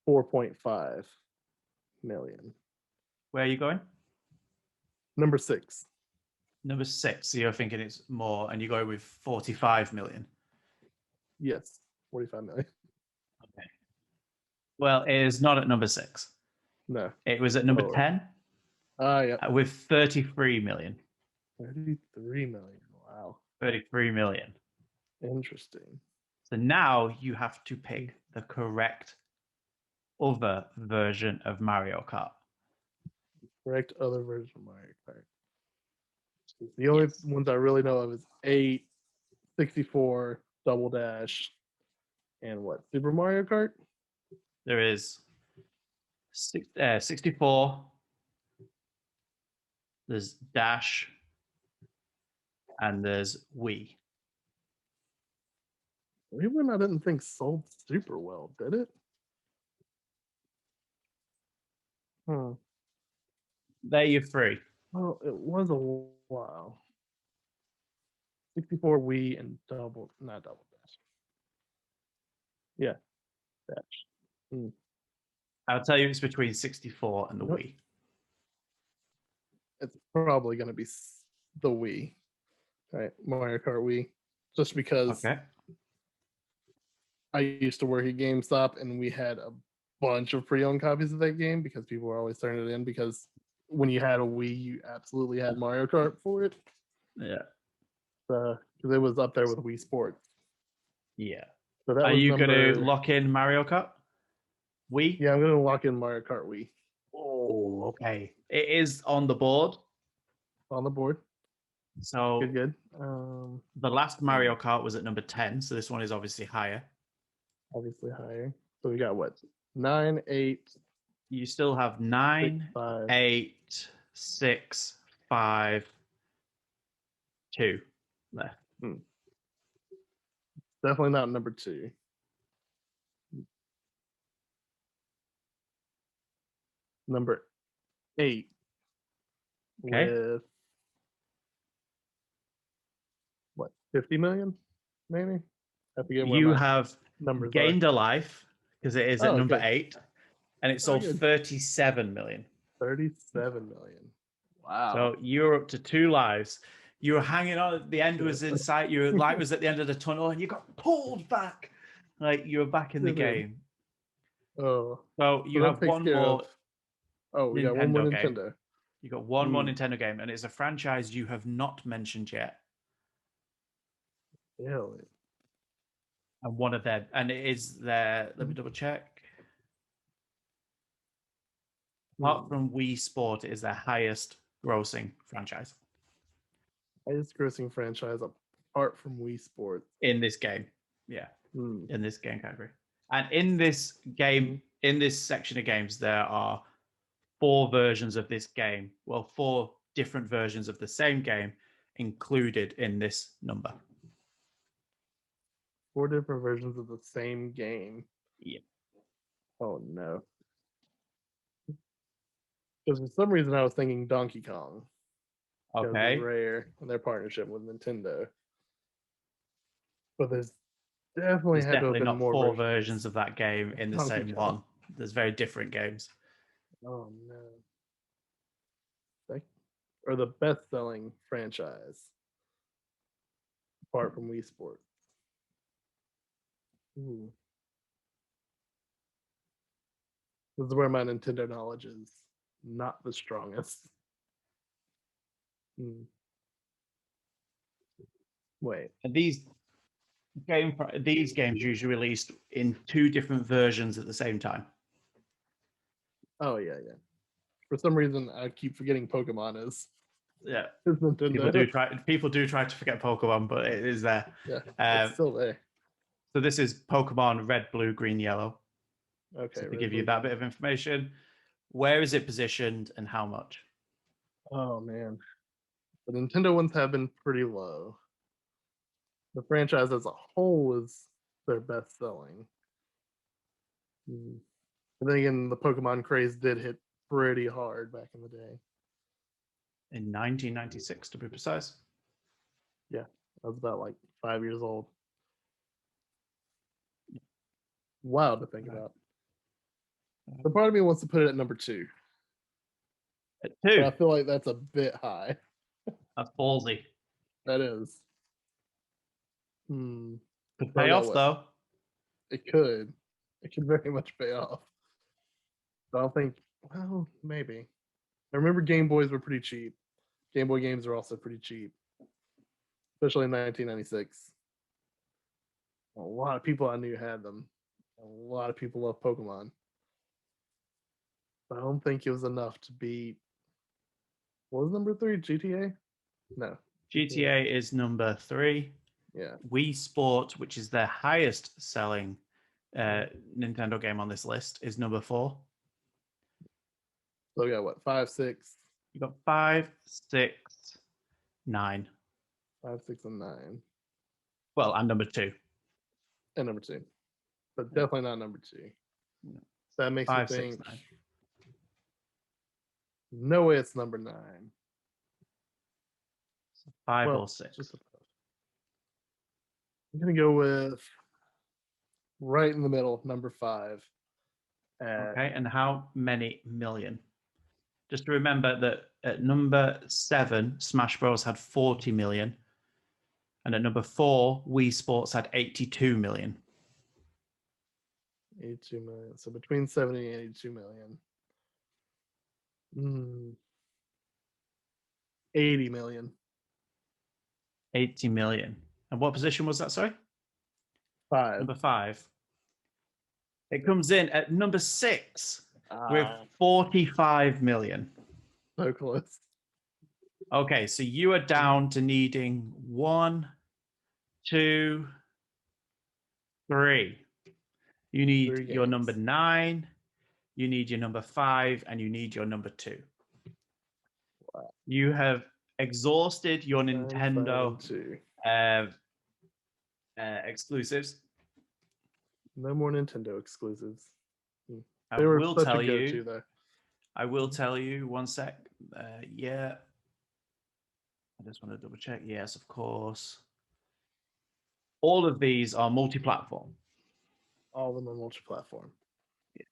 4.5 million. Where are you going? Number 6. Number 6. So you're thinking it's more, and you're going with 45 million. Yes, 45 million. Okay. Well, it is not at number 6. No. It was at number 10 Yeah. with 33 million. 33 million. Wow. 33 million. Interesting. So now you have to pick the correct other version of Mario Kart. Correct other version of Mario Kart. The only ones I really know of is 8, 64, Double Dash, and what? Super Mario Kart? There is 64, there's Dash, and there's Wii. Even I didn't think sold super well, did it? There you're free. Well, it was a while. 64 Wii and not Double Dash. Yeah, Dash. I'll tell you it's between 64 and the Nope. Wii. It's probably going to be the Wii. Right, Mario Kart Wii. Just because I used to work at GameStop and we had a bunch of pre-owned copies of that game because people were always turning it in because when you had a Wii, you absolutely had Mario Kart for it. Yeah. Because it was up there with Wii Sports. Yeah. So that Are was you going to lock in Mario Kart? Wii? Yeah, I'm going to lock in Mario Kart Wii. Oh, okay. It is on the board. On the board. So good. The last Mario Kart was at number 10, so this one is obviously higher. Obviously higher. So we got what? 9, 8. You still have 9, 6, 5. 8, 6, 5, 2 left. Definitely not number 2. Number 8. Okay. With what? 50 million? Maybe? I forget where You have numbers gained a life because it is at number 8, and it sold 37 million. 37 million. Wow. So you're up to 2 lives. You were hanging on. The end was in sight. Your light was at the end of the tunnel, and you got pulled back. Like you were back in the game. Oh. So you have one more. We got one more Nintendo game. You got one more Nintendo game, and it's a franchise you have not mentioned yet. Really? And one of them, and it is their. Let me double check. Apart from Wii Sport, it is their highest grossing franchise. Highest grossing franchise apart from Wii Sport. In this game. Yeah. In this game category. And in this game, in this section of games, there are 4 versions of this game. Well, 4 different versions of the same game included in this number. 4 different versions of the same game. Yeah. Oh no. Because for some reason I was thinking Donkey Kong. Okay. Rare and their partnership with Nintendo. But there's definitely not more 4 versions of that game in the same one. There's very different games. Oh no. or the best-selling franchise apart from Wii Sports? Ooh. This is where my Nintendo knowledge is not the strongest. Hmm. Wait. And these games usually released in 2 different versions at the same time. Oh yeah. For some reason, I keep forgetting Pokemon is Yeah, Nintendo. people do try to forget Pokemon, but it is there. Yeah, it's still there. So this is Pokemon Red, Blue, Green, Yellow. Okay. So to give you that bit of information, where is it positioned and how much? Oh man, the Nintendo ones have been pretty low. The franchise as a whole is their best selling. And then again, the Pokemon craze did hit pretty hard back in the day. In 1996, to be precise. Yeah, I was about like 5 years old. Wild to think about. The part of me wants to put it at number 2. At But 2, I feel like that's a bit high. that's ballsy. That is. Could pay off though. It could. It could very much pay off. But I don't think. Well, maybe. I remember Game Boys were pretty cheap. Game Boy games are also pretty cheap, especially in 1996. A lot of people I knew had them. A lot of people love Pokemon. But I don't think it was enough to beat. What was number 3? GTA? No. GTA is number 3. Yeah. Wii Sport, which is their highest selling Nintendo game on this list, is number 4. So we got what? 5, 6. You got 5, 6, 9. 5, 6, and 9. Well, and number 2. And number 2. But definitely not number 2. No. That makes 5, me think. 6, 9. No way it's number 9. 5 or 6. I'm going to go with right in the middle, number 5. Okay, and how many million? Just to remember that at number 7, Smash Bros. Had 40 million. And at number 4, Wii Sports had 82 million. 82 million. So between 70 and 82 million. 80 million. 80 million. And what position was that, sorry? 5. Number 5. It comes in at number 6 with 45 million. So close. Okay, so you are down to needing 1, 2, 3. You need your number 9, you need your number 5, and you need your number 2. Wow. You have exhausted your Nintendo exclusives. No more Nintendo exclusives. I will tell you. I will tell you. One sec. Yeah. I just want to double check. Yes, of course. All of these are multi-platform. All of them are multi-platform. Yeah.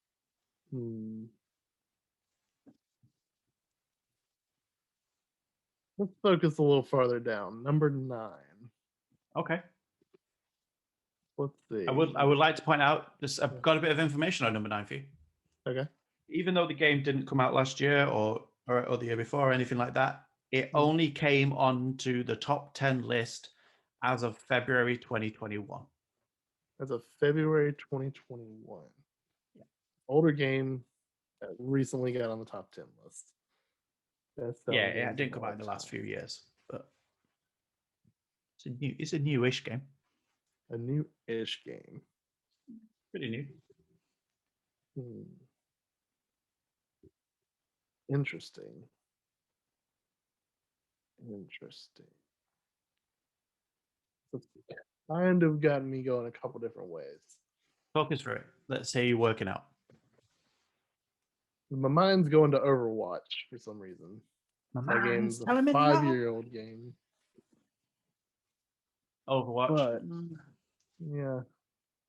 Let's focus a little farther down. Number 9. Okay. Let's see. I would like to point out just I've got a bit of information on number 9 for you. Okay. Even though the game didn't come out last year or the year before or anything like that, it only came onto the top 10 list as of February 2021. As of February 2021. Yeah. Older game that recently got on the top 10 list. Yeah, it didn't come out in the last few years, but it's a newish game. A new-ish game. Pretty new. Interesting. It's kind of gotten me going a couple different ways. Talk us through it. Let's say you're working out. My mind's going to Overwatch for some reason. My game's a 5-year-old game. Overwatch. But, yeah,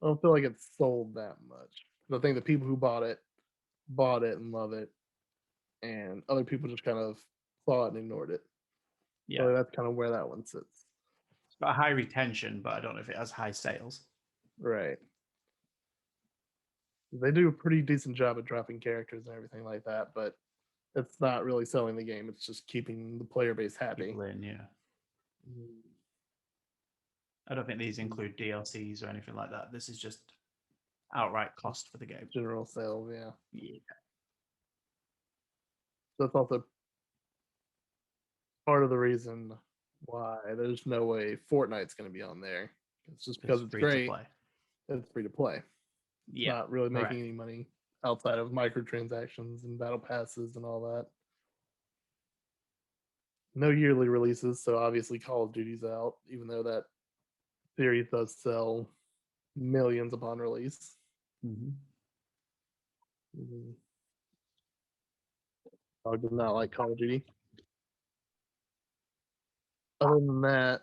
I don't feel like it's sold that much. I think the people who bought it and love it, and other people just kind of saw it and ignored it. Yeah, So that's kind of where that one sits. it's got a high retention, but I don't know if it has high sales. Right. They do a pretty decent job at dropping characters and everything like that, but it's not really selling the game. It's just keeping the player base happy. People in, yeah. I don't think these include DLCs or anything like that. This is just outright cost for the game. General sales, yeah. Yeah. That's also part of the reason why there's no way Fortnite's going to be on there. It's just because it's free great. to play. It's free to play. Yeah, Not really making correct. any money outside of microtransactions and battle passes and all that. No yearly releases, so obviously Call of Duty's out, even though that series does sell millions upon release. I did not like Call of Duty. Other than that,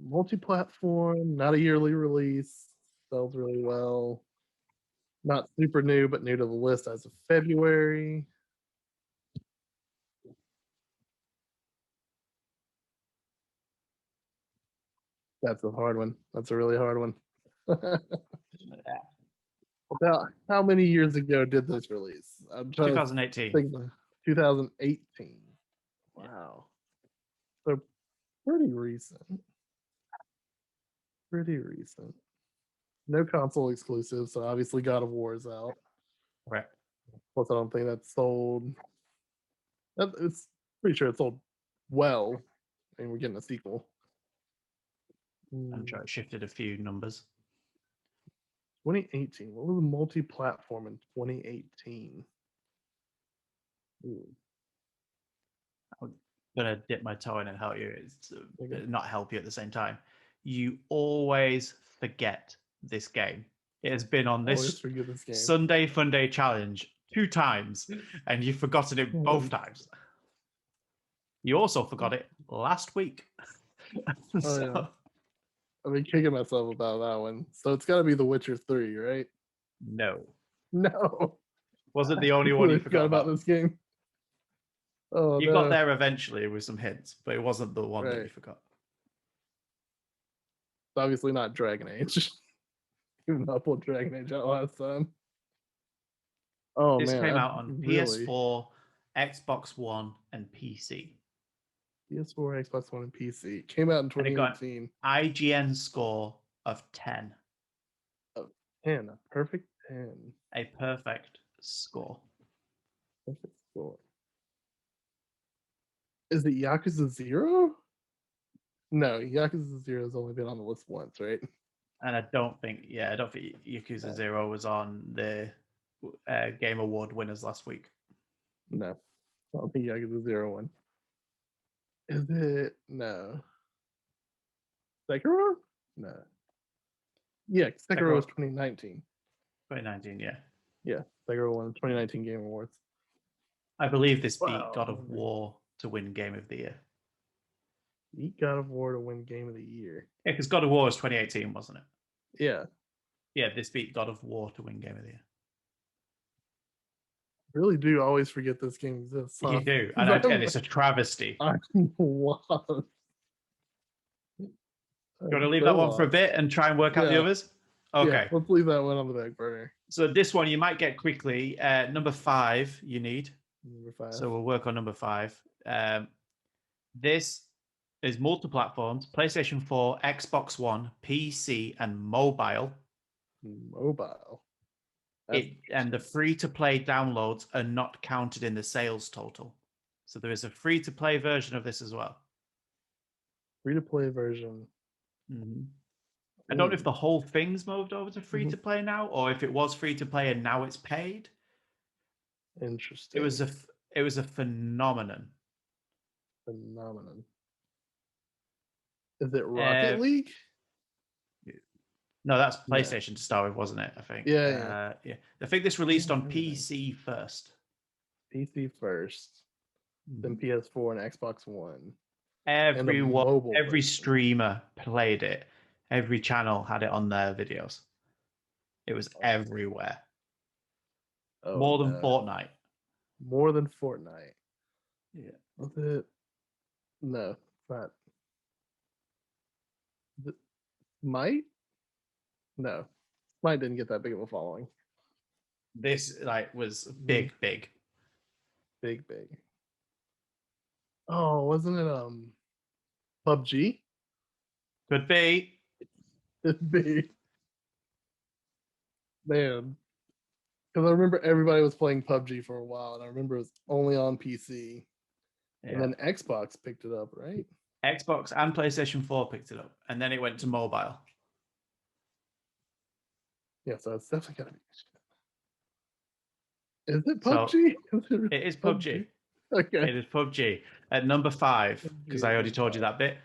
multi-platform, not a yearly release, sells really well. Not super new, but new to the list as of February. That's a hard one. That's a really hard one. About how many years ago did this release? I'm trying 2018. to think. 2018. Wow. So pretty recent. Pretty recent. No console exclusive, so obviously God of War is out. Right. Plus, I don't think that's sold. It's pretty sure it sold well. I mean, we're getting a sequel. I'm sure it shifted a few numbers. 2018. What was the multi-platform in 2018? I'm gonna dip my toe in and help you. It's not help you at the same time. You always forget this game. It has been on this Sunday Funday challenge 2 times, and you've forgotten it both times. You also forgot it last week. Yeah. I've been kicking myself about that one. So it's got to be The Witcher 3, right? No. Wasn't the only one you forgot about this game. Oh, you got there eventually with some hints, but it wasn't the one that you forgot. It's obviously not Dragon Age. Even though I pulled Dragon Age out last time. Oh, this man. Came out on PS4, Xbox One, and PC. PS4, Xbox One, and PC. It came out in 2018. IGN score of 10. Of 10. A perfect 10. A perfect score. Perfect score. Is it Yakuza 0? No, Yakuza 0 has only been on the list once, right? And I don't think Yakuza 0 was on the Game Award winners last week. No, I don't think Yakuza 0 won. Is it? No. Sekiro? No. Yeah, Sekiro was 2019. 2019, yeah. Yeah, Sekiro won the 2019 Game Awards. I believe this beat God of War to win Game of the Year. Beat God of War to win Game of the Year. Yeah, because God of War was 2018, wasn't it? Yeah. Yeah, this beat God of War to win Game of the Year. I really do always forget this game exists. You do, and it's a travesty. I love. You want to leave that one for a bit and try and work out the others? Okay. Let's leave that one on the back burner. So this one you might get quickly. Number 5 you need. Number 5. So we'll work on number 5. This is multi-platforms, PlayStation 4, Xbox One, PC, and mobile. And the free-to-play downloads are not counted in the sales total. So there is a free-to-play version of this as well. Free-to-play version. Mm-hmm. I don't know if the whole thing's moved over to free-to-play now, or if it was free-to-play and now it's paid. Interesting. It was a phenomenon. Is it Rocket League? No, that's PlayStation to start with, wasn't it? I think. Yeah. I think this released on PC first. PC first, then PS4 and Xbox One. Every streamer played it. Every channel had it on their videos. It was everywhere. More than Fortnite. More than Fortnite. Yeah. Was it? No, it's not. Is it Might? No, Might didn't get that big of a following. This like was Mhm. big. Big. Oh, wasn't it PUBG? Could be. It'd be, man. Because I remember everybody was playing PUBG for a while, and I remember it was only on PC, and Yeah. then Xbox picked it up, right? Xbox and PlayStation 4 picked it up, and then it went to mobile. Yeah, so it's definitely gotta be. Is it So PUBG? it is PUBG. PUBG. Okay. It is PUBG at number 5 because PUBG I at already number told you 5. that bit.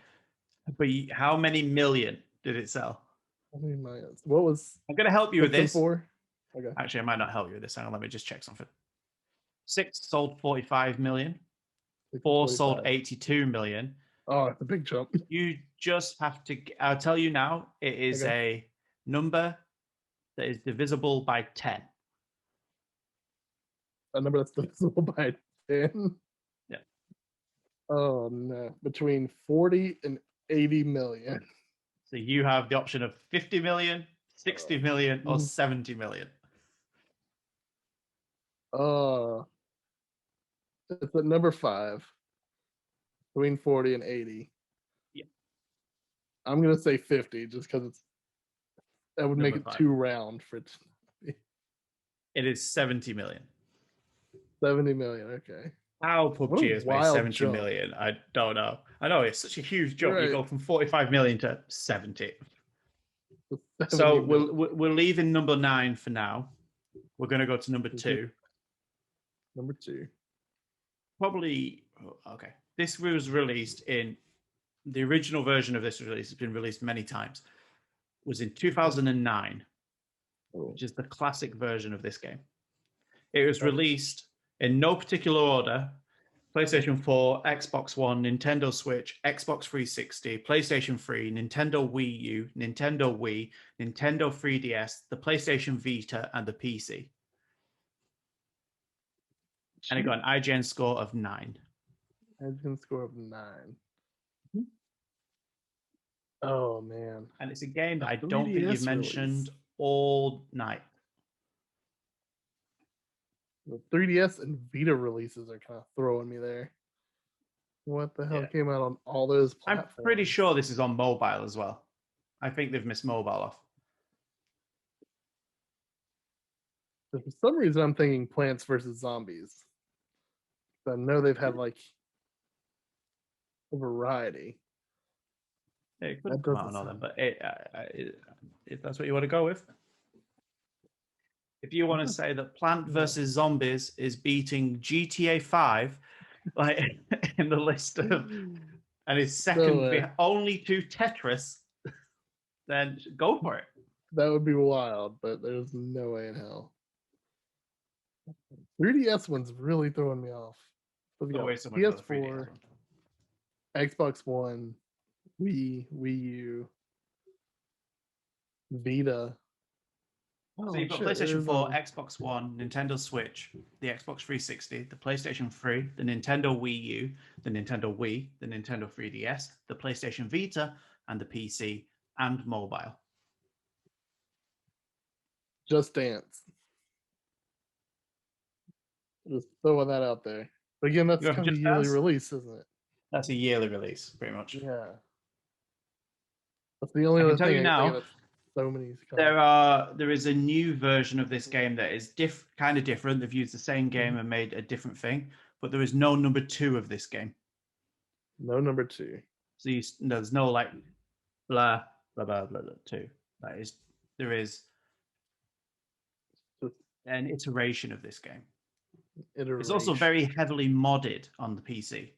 But how many million did it sell? How many miles? What was I'm going to help you with 6 and this. 4? Okay. Actually, I might not help you with this. Hang on, let me just check something. 6 sold 45 million. 6 and 4 sold 45. 82 million. Oh, it's a big jump. You just have to. I'll tell you now. It is Okay. a number that is divisible by 10. A number that's divisible by 10. Yeah. Oh no. Between 40 and 80 million. So you have the option of 50 million, 60 million, or Mhm. 70 million. Uh it's at number 5. Between 40 and 80. Yeah. I'm gonna say 50 just because it's that would make Number it 5. too round for it to be It is 70 million. 70 million. Okay. How What a PUBG has made wild 70 jump. million, I don't know. I know it's such a huge jump. You Right. go from 45 million to 70. 70 So million. we're leaving number 9 for now. We're going to go to number 2. Number 2. Probably okay. This was released in the original version of this release has been released many times. Was in 2009, Oh, which is the classic version of this game. It was okay. released in no particular order: PlayStation 4, Xbox One, Nintendo Switch, Xbox 360, PlayStation 3, Nintendo Wii U, Nintendo Wii, Nintendo 3DS, the PlayStation Vita, and the PC. And it got an IGN score of 9. Engine score of 9. Oh man. And it's a game that A I don't think you've 3DS release. mentioned all night. The 3DS and Vita releases are kind of throwing me there. What the hell Yeah. came out on all those I'm pretty platforms? sure this is on mobile as well. I think they've missed mobile off. For some reason, I'm thinking Plants vs Zombies. I know they've had like a variety. It could That have come out doesn't on all them, sound. but if that's what you want to go with. If you want to say that Plant vs Zombies is beating GTA 5, like in the list of, and is No second way. only to Tetris, then go for it. That would be wild, but there's no way in hell. 3DS one's really throwing me off. So we Don't got waste so much for the 3DS PS4, one. Xbox One, Wii U, Vita. So Oh you've got shit! PlayStation There's 4, Xbox One, Nintendo Switch, the Xbox 360, the PlayStation 3, the Nintendo Wii U, the Nintendo Wii, the Nintendo 3DS, the PlayStation Vita, and the PC and mobile. Just Dance. Just throwing that out there. But again, You that's have kind of a Just yearly Dance? release, isn't it? That's a yearly release, pretty much. Yeah. That's the only I can other tell thing you I can think of. now, That's so many coming. there is a new version of this game that is kind of different. They've used the same game Mhm. and made a different thing, but there is no number 2 of this game. No number 2. So there's no like blah blah blah blah, blah 2. There is Just an iteration of this game. It's also iteration. very heavily modded on the PC.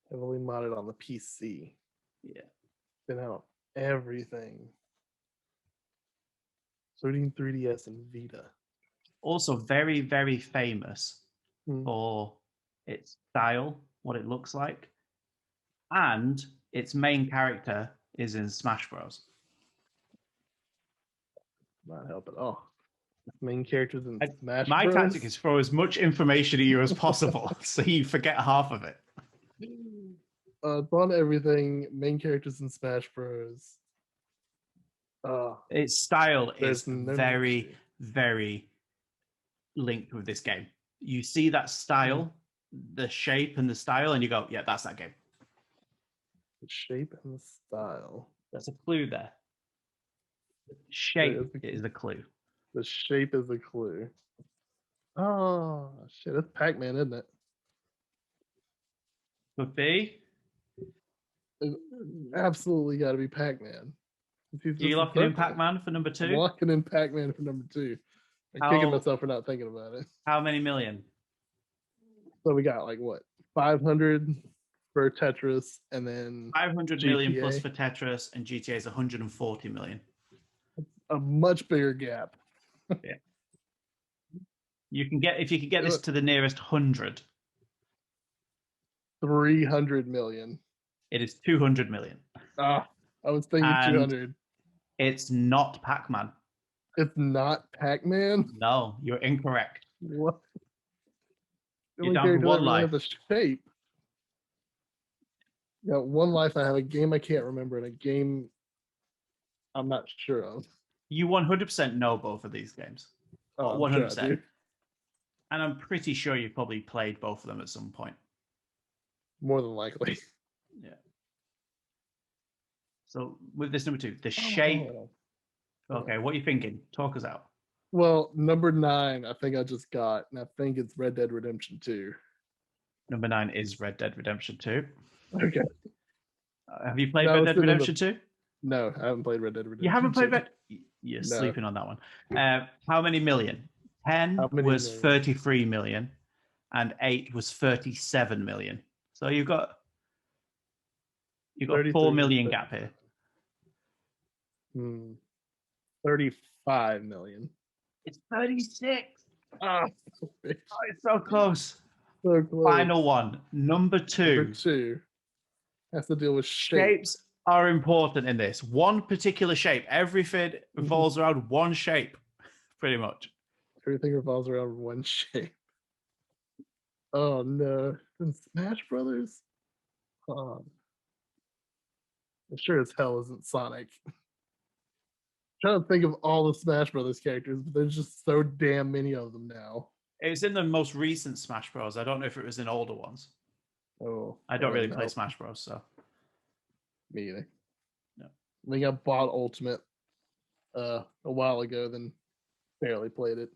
Heavily modded on the PC. Yeah. Been out everything. Including 3DS and Vita. Also very, very famous Hmm. for its style, what it looks like, and its main character is in Smash Bros. Not help at all. Main characters in Smash My Bros. tactic is throw as much information at you as possible so you forget half of it. It's on everything. Main characters in Smash Bros. Its style is There's no very, very linked with this game. You see that style, the shape and the style, and you go, yeah, that's that game. The shape and the style. That's a clue there. Shape is the clue. The shape is the clue. Oh, shit. It's Pac-Man, isn't it? Could be. It's absolutely got to be Pac-Man. Are you locking in Pac-Man for number 2? I'm locking in Pac-Man for number 2. I'm kicking myself for not thinking about it. How many million? So we got like what? 500 for Tetris, and then 500 million plus for Tetris, and GTA is 140 million. A much bigger gap. Yeah. You can get, if you could get this to the nearest 100. 300 million. It is 200 million. I was thinking 200. It's not Pac-Man. It's not Pac-Man? No, you're incorrect. What? You're down to one life. Have the shape. Yeah, one life. I have a game I can't remember and a game I'm not sure of. You 100% know both of these games. Oh, 100%. Sure, and I'm pretty sure you probably played both of them at some point. More than likely. Yeah. So with this number 2, the shape. Okay, what are you thinking? Talk us out. Well, number 9, I think I just got, and I think it's Red Dead Redemption 2. Number 9 is Red Dead Redemption 2. Okay. Have you played Red Dead Redemption 2? No, I haven't played Red Dead Redemption 2. You haven't played Red? You're sleeping on that one. How many million? 10 was 33 million, and 8 was 37 million. So you've got 4 million gap here. 35 million. It's 36. Oh, it's so close. So close. Final one. Number 2. Number 2 has to deal with shapes are important in this. One particular shape. Everything revolves around one shape, pretty much. Everything revolves around one shape. Oh no. In Smash Brothers? I'm sure as hell isn't Sonic. I'm trying to think of all the Smash Brothers characters, but there's just so damn many of them now. It was in the most recent Smash Bros. I don't know if it was in older ones. Oh. I don't really play Smash Bros. So. Me either. No. I think I bought Ultimate a while ago, then barely played it.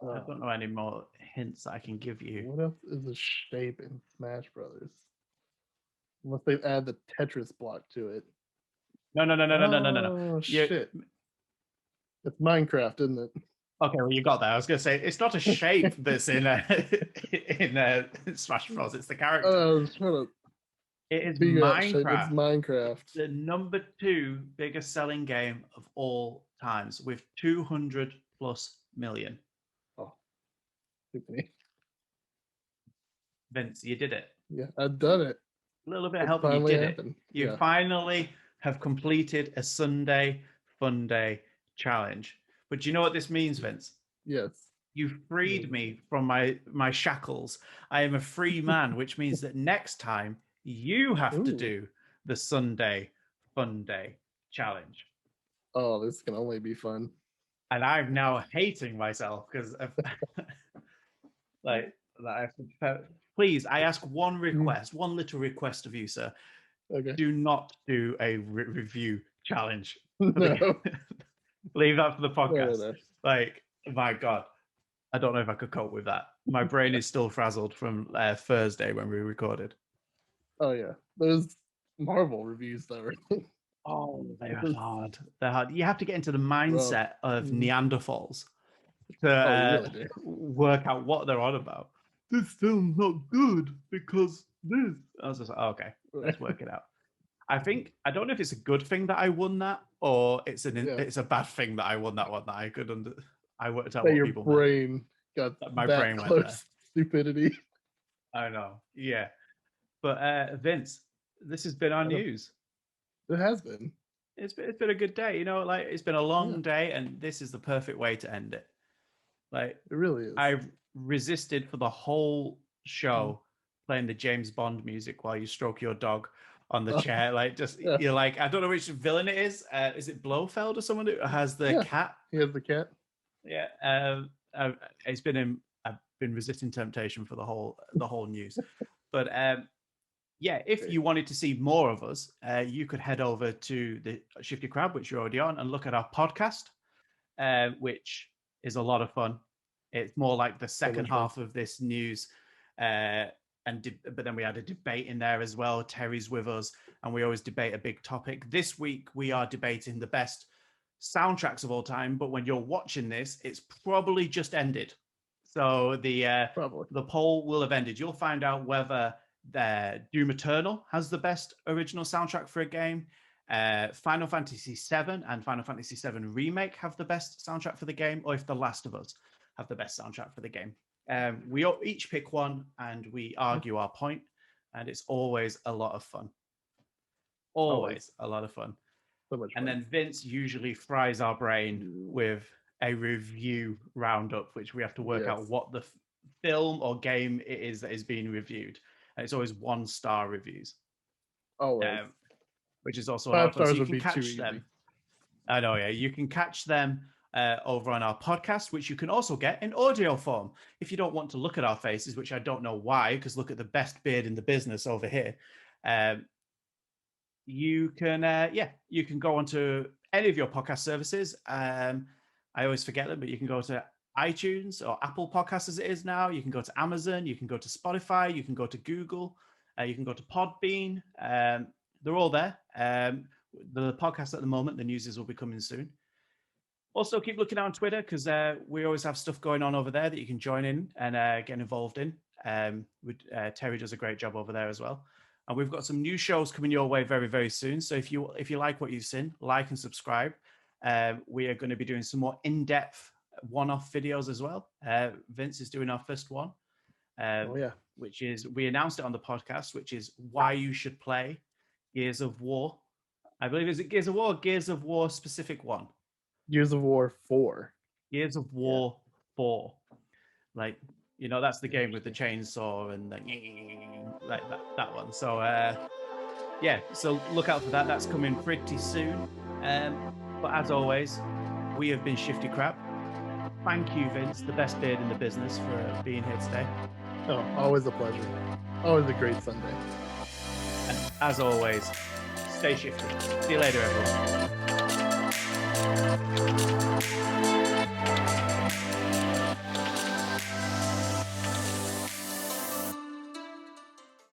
I don't know any more hints I can give you. What else is a shape in Smash Brothers? Unless they add the Tetris block to it. No. Oh, shit. It's Minecraft, isn't it? Okay, well, you got that. I was going to say, it's not a shape that's in Smash Bros. It's the character. I was trying to it is Minecraft. It's Minecraft. The number 2 biggest selling game of all times with 200 plus million. Oh, Tiffany. Vince, you did it. Yeah, I've done it. A little bit of help, you did it. You finally have completed a Sunday Funday challenge. But do you know what this means, Vince? Yes. You freed me from my shackles. I am a free man, which means that next time you have to do the Sunday Funday challenge. Oh, this can only be fun. And I'm now hating myself because please, I ask one request, one little request of you, sir. Okay. Do not do a review challenge. No. Leave that for the podcast. No. Like, my God, I don't know if I could cope with that. My brain is still frazzled from Thursday when we recorded. Oh yeah, those Marvel reviews though. Oh, they're hard. They're hard. You have to get into the mindset of Neanderthals to really work out what they're on about. This film's not good because this. I was just like, okay, let's work it out. I don't know if it's a good thing that I won that, or it's a bad thing that I won that one. That I worked out what your people brain meant. got my that brain close went there. Stupidity. I know, yeah. But Vince, this has been our news. It has been. it's been a good day. You know, like it's been a long Yeah. day, and this is the perfect way to end it. Like It really is. I resisted for the whole show playing the James Bond music while you stroke your dog on the chair. Like just Yeah. you're like, I don't know which villain it is. Is it Blofeld or someone who has the Yeah. cat? He has the cat. Yeah. I've been resisting temptation for the whole news. But yeah, if you wanted to see more of us, you could head over to the Shifty Crab, which you're already on, and look at our podcast, which is a lot of fun. It's more like the second half of this news, but then we had a debate in there as well. Terry's with us, and we always debate a big topic. This week we are debating the best soundtracks of all time. But when you're watching this, it's probably just ended, so the poll will have ended. You'll find out whether Doom Eternal has the best original soundtrack for a game. Final Fantasy VII and Final Fantasy VII Remake have the best soundtrack for the game, or if The Last of Us have the best soundtrack for the game. We each pick one and we argue our point, and it's always a lot of fun. Always a lot of fun. So much and fun. then Vince usually fries our brain with a review roundup, which we have to work out what the film or game it is that is being reviewed. And it's always 1-star reviews. Which is also 5 stars so you would can be catch too them. easy. I know, yeah. You can catch them over on our podcast, which you can also get in audio form. If you don't want to look at our faces, which I don't know why, because look at the best beard in the business over here. You can go onto any of your podcast services. I always forget them, but you can go to iTunes or Apple Podcasts as it is now. You can go to Amazon. You can go to Spotify. You can go to Google. You can go to Podbean. They're all there. The podcast at the moment, the news will be coming soon. Also, keep looking out on Twitter because we always have stuff going on over there that you can join in and get involved in. Terry does a great job over there as well. And we've got some new shows coming your way very, very soon. So if you like what you've seen, like and subscribe. We are going to be doing some more in-depth one-off videos as well. Vince is doing our first one. Which is, we announced it on the podcast, which is why you should play Gears of War. I believe, is it Gears of War or Gears of War specific one? Gears of War 4. Gears of War 4. Like, you know, that's the game with the chainsaw and like that one. So, so look out for that. That's coming pretty soon. But as always, we have been Shifty Crab. Thank you, Vince, the best beard in the business, for being here today. Oh, always a pleasure. Always a great Sunday. And as always, stay shifty. See you later, everyone.